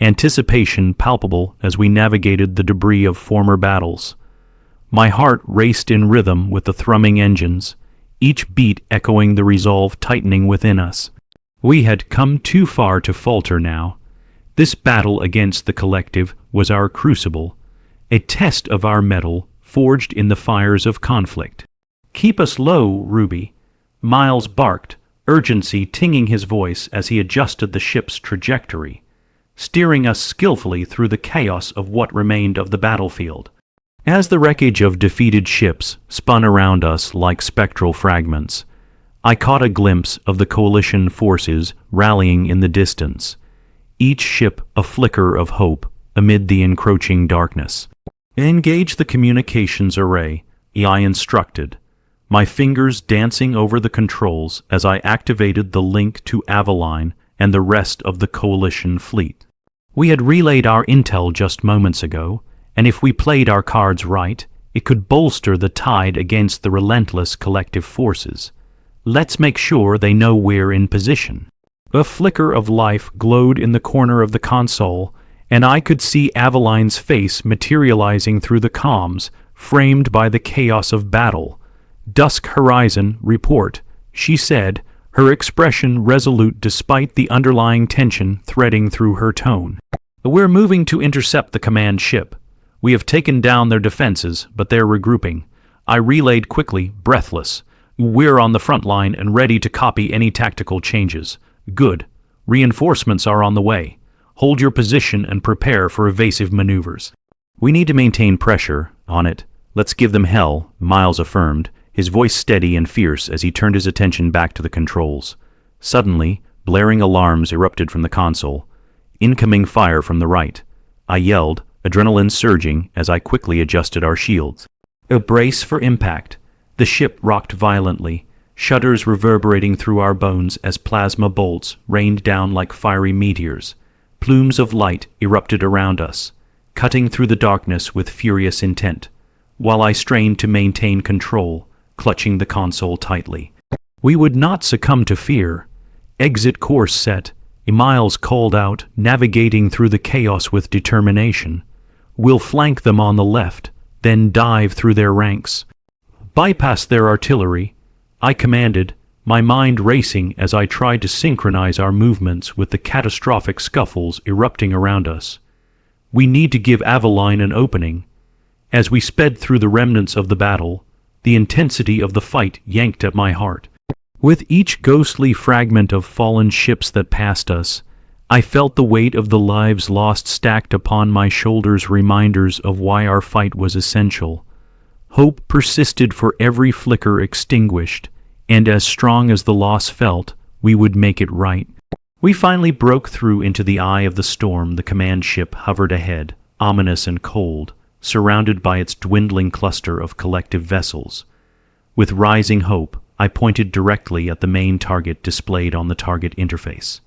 anticipation palpable as we navigated the debris of former battles. My heart raced in rhythm with the thrumming engines, each beat echoing the resolve tightening within us. We had come too far to falter now. This battle against the collective was our crucible, a test of our mettle forged in the fires of conflict. "Keep us low, Ruby," Miles barked, urgency tinging his voice as he adjusted the ship's trajectory, steering us skillfully through the chaos of what remained of the battlefield. As the wreckage of defeated ships spun around us like spectral fragments, I caught a glimpse of the coalition forces rallying in the distance, each ship a flicker of hope amid the encroaching darkness. "Engage the communications array," I instructed, my fingers dancing over the controls as I activated the link to Aveline and the rest of the coalition fleet. We had relayed our intel just moments ago, and if we played our cards right, it could bolster the tide against the relentless collective forces. Let's make sure they know we're in position. A flicker of life glowed in the corner of the console, and I could see Aveline's face materializing through the comms, framed by the chaos of battle. "Dusk horizon, report," she said, her expression resolute despite the underlying tension threading through her tone. "We're moving to intercept the command ship. We have taken down their defenses, but they're regrouping." I relayed quickly, breathless. "We're on the front line and ready to copy any tactical changes." "Good. Reinforcements are on the way. Hold your position and prepare for evasive maneuvers." "We need to maintain pressure on it. Let's give them hell," Miles affirmed, his voice steady and fierce as he turned his attention back to the controls. Suddenly, blaring alarms erupted from the console. "Incoming fire from the right." I yelled, adrenaline surging as I quickly adjusted our shields. A brace for impact. The ship rocked violently, shudders reverberating through our bones as plasma bolts rained down like fiery meteors. Plumes of light erupted around us, cutting through the darkness with furious intent, while I strained to maintain control, clutching the console tightly. We would not succumb to fear. Exit course set, Miles called out, navigating through the chaos with determination. We'll flank them on the left, then dive through their ranks. Bypass their artillery, I commanded, my mind racing as I tried to synchronize our movements with the catastrophic scuffles erupting around us. We need to give Aveline an opening. As we sped through the remnants of the battle, the intensity of the fight yanked at my heart. With each ghostly fragment of fallen ships that passed us, I felt the weight of the lives lost stacked upon my shoulders, reminders of why our fight was essential. Hope persisted for every flicker extinguished, and as strong as the loss felt, we would make it right. We finally broke through into the eye of the storm. The command ship hovered ahead, ominous and cold, surrounded by its dwindling cluster of collective vessels. With rising hope, I pointed directly at the main target displayed on the target interface.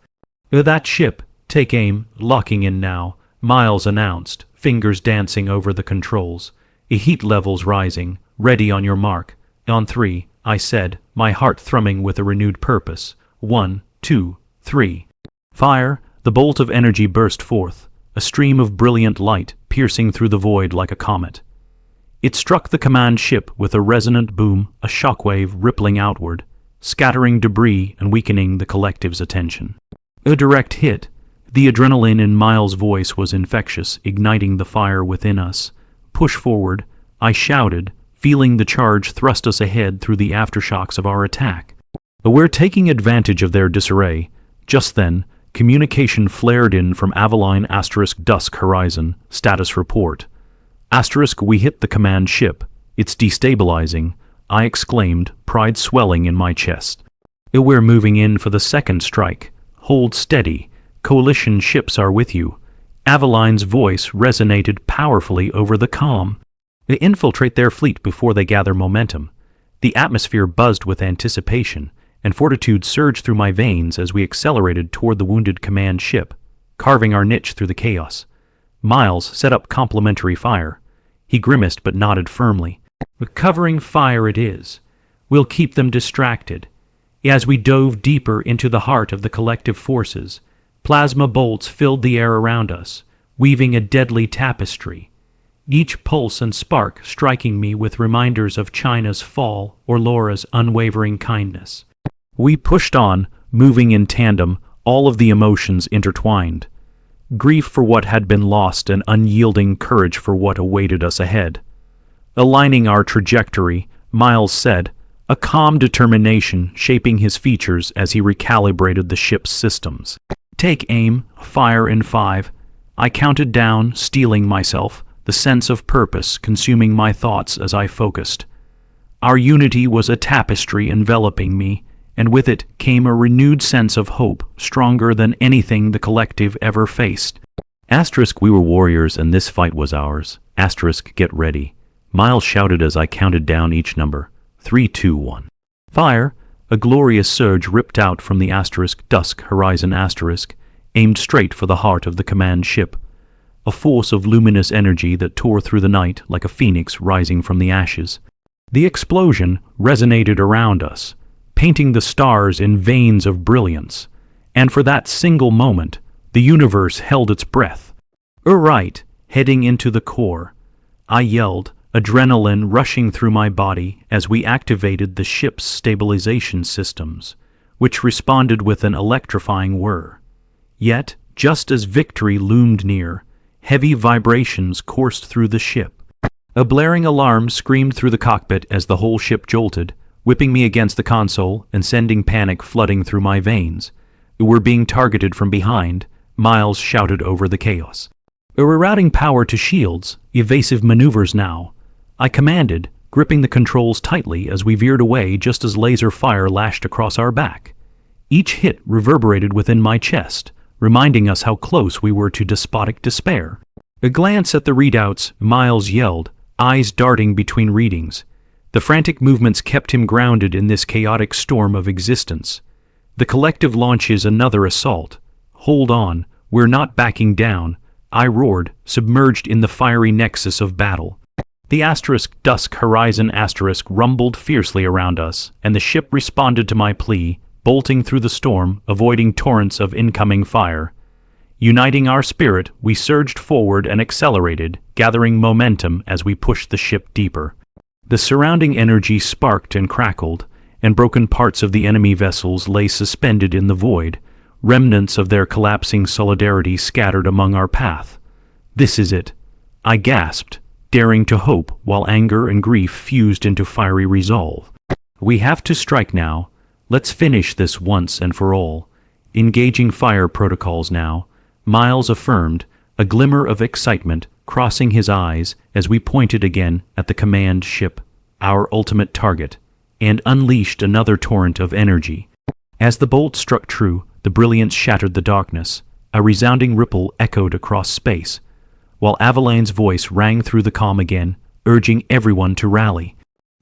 That ship, take aim, locking in now, Miles announced, fingers dancing over the controls. Heat levels rising, ready on your mark. On 3, I said, my heart thrumming with a renewed purpose. 1, 2, 3. Fire, the bolt of energy burst forth, a stream of brilliant light piercing through the void like a comet. It struck the command ship with a resonant boom, a shockwave rippling outward, scattering debris and weakening the collective's attention. A direct hit. The adrenaline in Miles' voice was infectious, igniting the fire within us. Push forward, I shouted, feeling the charge thrust us ahead through the aftershocks of our attack. We're taking advantage of their disarray. Just then, communication flared in from Aveline * Dusk Horizon. Status report. * We hit the command ship. It's destabilizing, I exclaimed, pride swelling in my chest. We're moving in for the second strike. Hold steady. Coalition ships are with you. Aveline's voice resonated powerfully over the comm. They infiltrate their fleet before they gather momentum. The atmosphere buzzed with anticipation, and fortitude surged through my veins as we accelerated toward the wounded command ship, carving our niche through the chaos. Miles set up complementary fire. He grimaced but nodded firmly. Covering fire it is. We'll keep them distracted. As we dove deeper into the heart of the collective forces, plasma bolts filled the air around us, weaving a deadly tapestry. Each pulse and spark striking me with reminders of China's fall or Laura's unwavering kindness. We pushed on, moving in tandem, all of the emotions intertwined. Grief for what had been lost and unyielding courage for what awaited us ahead. Aligning our trajectory, Miles said, a calm determination shaping his features as he recalibrated the ship's systems. Take aim, fire in 5. I counted down, steeling myself, the sense of purpose consuming my thoughts as I focused. Our unity was a tapestry enveloping me, and with it came a renewed sense of hope, stronger than anything the collective ever faced. We were warriors and this fight was ours. Get ready. Miles shouted as I counted down each number. 3, 2, 1. Fire! A glorious surge ripped out from the * Dusk Horizon *, aimed straight for the heart of the command ship. A force of luminous energy that tore through the night like a phoenix rising from the ashes. The explosion resonated around us, painting the stars in veins of brilliance, and for that single moment, the universe held its breath. Right, heading into the core, I yelled, adrenaline rushing through my body as we activated the ship's stabilization systems, which responded with an electrifying whir. Yet, just as victory loomed near, heavy vibrations coursed through the ship. A blaring alarm screamed through the cockpit as the whole ship jolted, whipping me against the console and sending panic flooding through my veins. We're being targeted from behind, Miles shouted over the chaos. We're routing power to shields, evasive maneuvers now, I commanded, gripping the controls tightly as we veered away just as laser fire lashed across our back. Each hit reverberated within my chest, reminding us how close we were to despotic despair. A glance at the readouts, Miles yelled, eyes darting between readings. The frantic movements kept him grounded in this chaotic storm of existence. The collective launches another assault. Hold on, we're not backing down, I roared, submerged in the fiery nexus of battle. The * Dusk Horizon * rumbled fiercely around us, and the ship responded to my plea, bolting through the storm, avoiding torrents of incoming fire. Uniting our spirit, we surged forward and accelerated, gathering momentum as we pushed the ship deeper. The surrounding energy sparked and crackled, and broken parts of the enemy vessels lay suspended in the void, remnants of their collapsing solidarity scattered among our path. "This is it," I gasped, daring to hope while anger and grief fused into fiery resolve. "We have to strike now. Let's finish this once and for all." Engaging fire protocols now, Miles affirmed, a glimmer of excitement crossing his eyes as we pointed again at the command ship, our ultimate target, and unleashed another torrent of energy. As the bolt struck true, the brilliance shattered the darkness. A resounding ripple echoed across space, while Avalane's voice rang through the calm again, urging everyone to rally.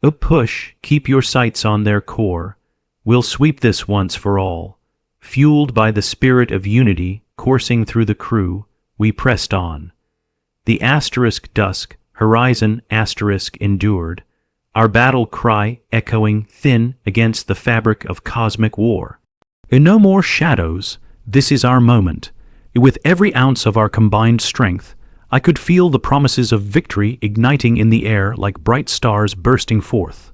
"A push, keep your sights on their core. We'll sweep this once for all." Fueled by the spirit of unity coursing through the crew, we pressed on. The asterisk dusk, horizon asterisk endured, our battle cry echoing thin against the fabric of cosmic war. And no more shadows, this is our moment. With every ounce of our combined strength, I could feel the promises of victory igniting in the air like bright stars bursting forth.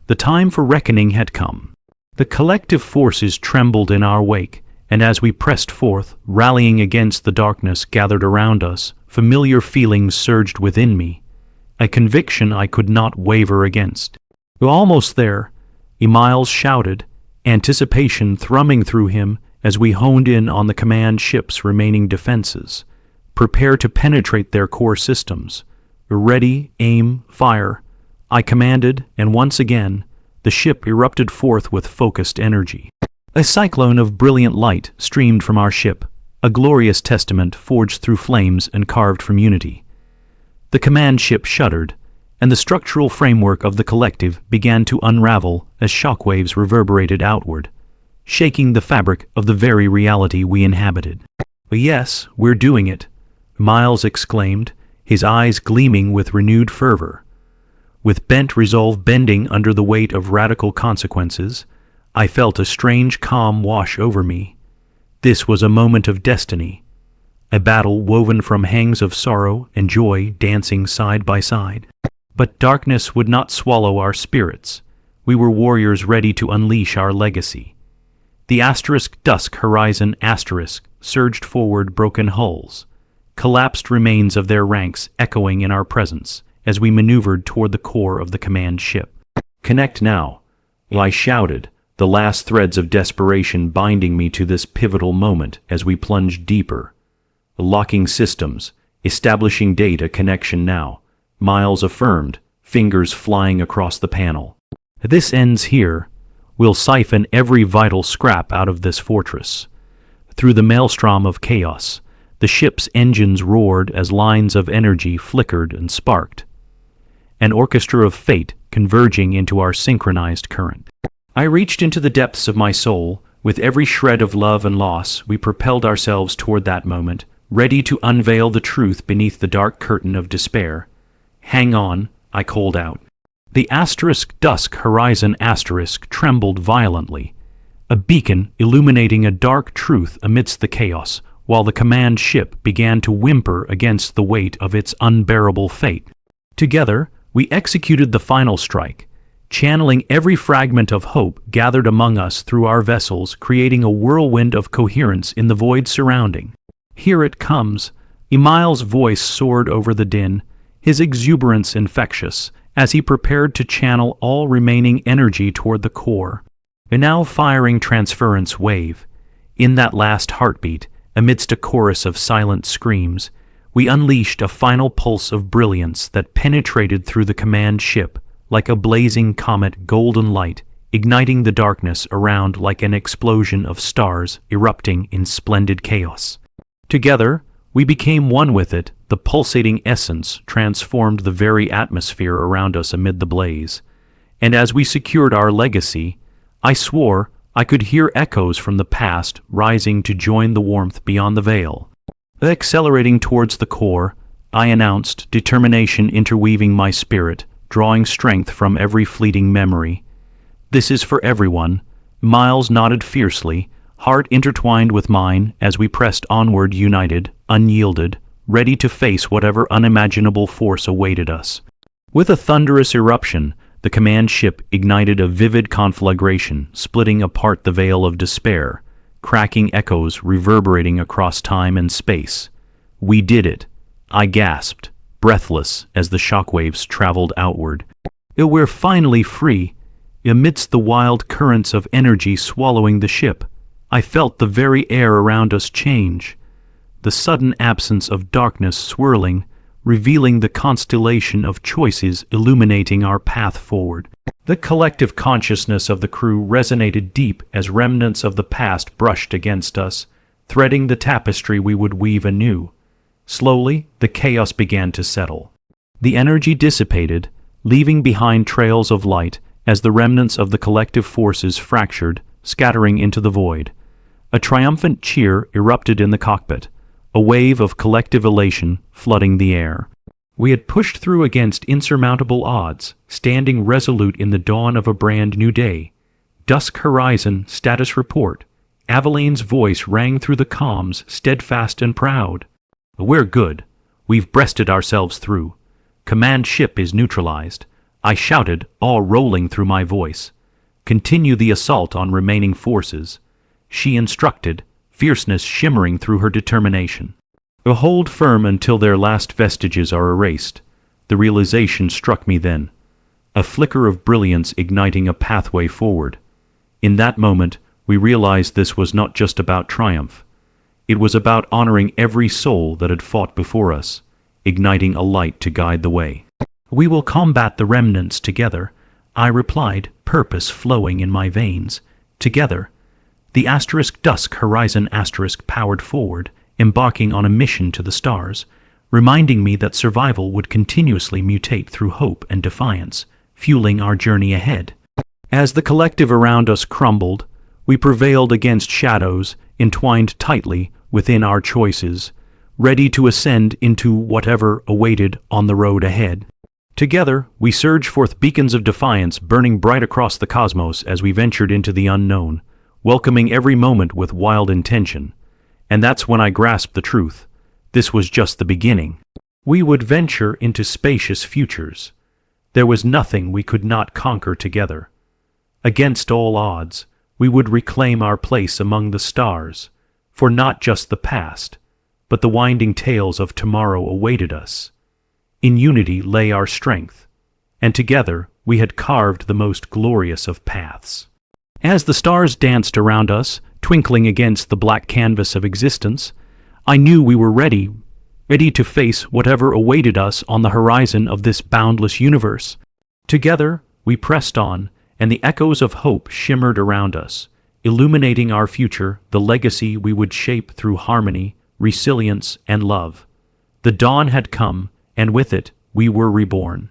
The time for reckoning had come. The collective forces trembled in our wake, and as we pressed forth, rallying against the darkness gathered around us, familiar feelings surged within me, a conviction I could not waver against. "We're almost there," Miles shouted, anticipation thrumming through him as we honed in on the command ship's remaining defenses. "Prepare to penetrate their core systems. Ready, aim, fire," I commanded, and once again, the ship erupted forth with focused energy. A cyclone of brilliant light streamed from our ship, a glorious testament forged through flames and carved from unity. The command ship shuddered, and the structural framework of the collective began to unravel as shockwaves reverberated outward, shaking the fabric of the very reality we inhabited. "Yes, we're doing it," Miles exclaimed, his eyes gleaming with renewed fervor. With bent resolve bending under the weight of radical consequences, I felt a strange calm wash over me. This was a moment of destiny, a battle woven from hangs of sorrow and joy dancing side by side. But darkness would not swallow our spirits. We were warriors ready to unleash our legacy. The asterisk dusk horizon asterisk surged forward broken hulls, collapsed remains of their ranks echoing in our presence as we maneuvered toward the core of the command ship. "Connect now," I shouted, the last threads of desperation binding me to this pivotal moment as we plunged deeper. "Locking systems, establishing data connection now," Miles affirmed, fingers flying across the panel. "This ends here. We'll siphon every vital scrap out of this fortress." Through the maelstrom of chaos, the ship's engines roared as lines of energy flickered and sparked, an orchestra of fate converging into our synchronized current. I reached into the depths of my soul. With every shred of love and loss, we propelled ourselves toward that moment, ready to unveil the truth beneath the dark curtain of despair. "Hang on," I called out. The asterisk dusk horizon asterisk trembled violently, a beacon illuminating a dark truth amidst the chaos, while the command ship began to whimper against the weight of its unbearable fate. Together, we executed the final strike, channeling every fragment of hope gathered among us through our vessels, creating a whirlwind of coherence in the void surrounding. "Here it comes." Miles' voice soared over the din, his exuberance infectious, as he prepared to channel all remaining energy toward the core. A now firing transference wave. In that last heartbeat, amidst a chorus of silent screams, we unleashed a final pulse of brilliance that penetrated through the command ship like a blazing comet golden light, igniting the darkness around like an explosion of stars erupting in splendid chaos. Together, we became one with it. The pulsating essence transformed the very atmosphere around us amid the blaze. And as we secured our legacy, I swore I could hear echoes from the past rising to join the warmth beyond the veil. Accelerating towards the core, I announced, determination interweaving my spirit, drawing strength from every fleeting memory. "This is for everyone. Miles nodded fiercely, heart intertwined with mine as we pressed onward united, unyielded, ready to face whatever unimaginable force awaited us. With a thunderous eruption, the command ship ignited a vivid conflagration, splitting apart the veil of despair, cracking echoes reverberating across time and space. We did it, I gasped, breathless as the shockwaves traveled outward. We're finally free. Amidst the wild currents of energy swallowing the ship, I felt the very air around us change. The sudden absence of darkness swirling, revealing the constellation of choices illuminating our path forward. The collective consciousness of the crew resonated deep as remnants of the past brushed against us, threading the tapestry we would weave anew. Slowly, the chaos began to settle. The energy dissipated, leaving behind trails of light as the remnants of the collective forces fractured, scattering into the void. A triumphant cheer erupted in the cockpit, a wave of collective elation flooding the air. We had pushed through against insurmountable odds, standing resolute in the dawn of a brand new day. Dusk horizon, status report. Aveline's voice rang through the comms, steadfast and proud. We're good. We've breasted ourselves through. Command ship is neutralized. I shouted, all rolling through my voice. Continue the assault on remaining forces. She instructed, fierceness shimmering through her determination. Hold firm until their last vestiges are erased. The realization struck me then. A flicker of brilliance igniting a pathway forward. In that moment, we realized this was not just about triumph. It was about honoring every soul that had fought before us, igniting a light to guide the way. We will combat the remnants together, I replied, purpose flowing in my veins. Together. The dusk horizon powered forward, embarking on a mission to the stars, reminding me that survival would continuously mutate through hope and defiance, fueling our journey ahead. As the collective around us crumbled, we prevailed against shadows, entwined tightly within our choices, ready to ascend into whatever awaited on the road ahead. Together, we surged forth beacons of defiance burning bright across the cosmos as we ventured into the unknown, welcoming every moment with wild intention. And that's when I grasped the truth. This was just the beginning. We would venture into spacious futures. There was nothing we could not conquer together. Against all odds, we would reclaim our place among the stars, for not just the past, but the winding tales of tomorrow awaited us. In unity lay our strength, and together we had carved the most glorious of paths. As the stars danced around us, twinkling against the black canvas of existence, I knew we were ready to face whatever awaited us on the horizon of this boundless universe. Together, we pressed on, and the echoes of hope shimmered around us, illuminating our future, the legacy we would shape through harmony, resilience, and love. The dawn had come, and with it, we were reborn.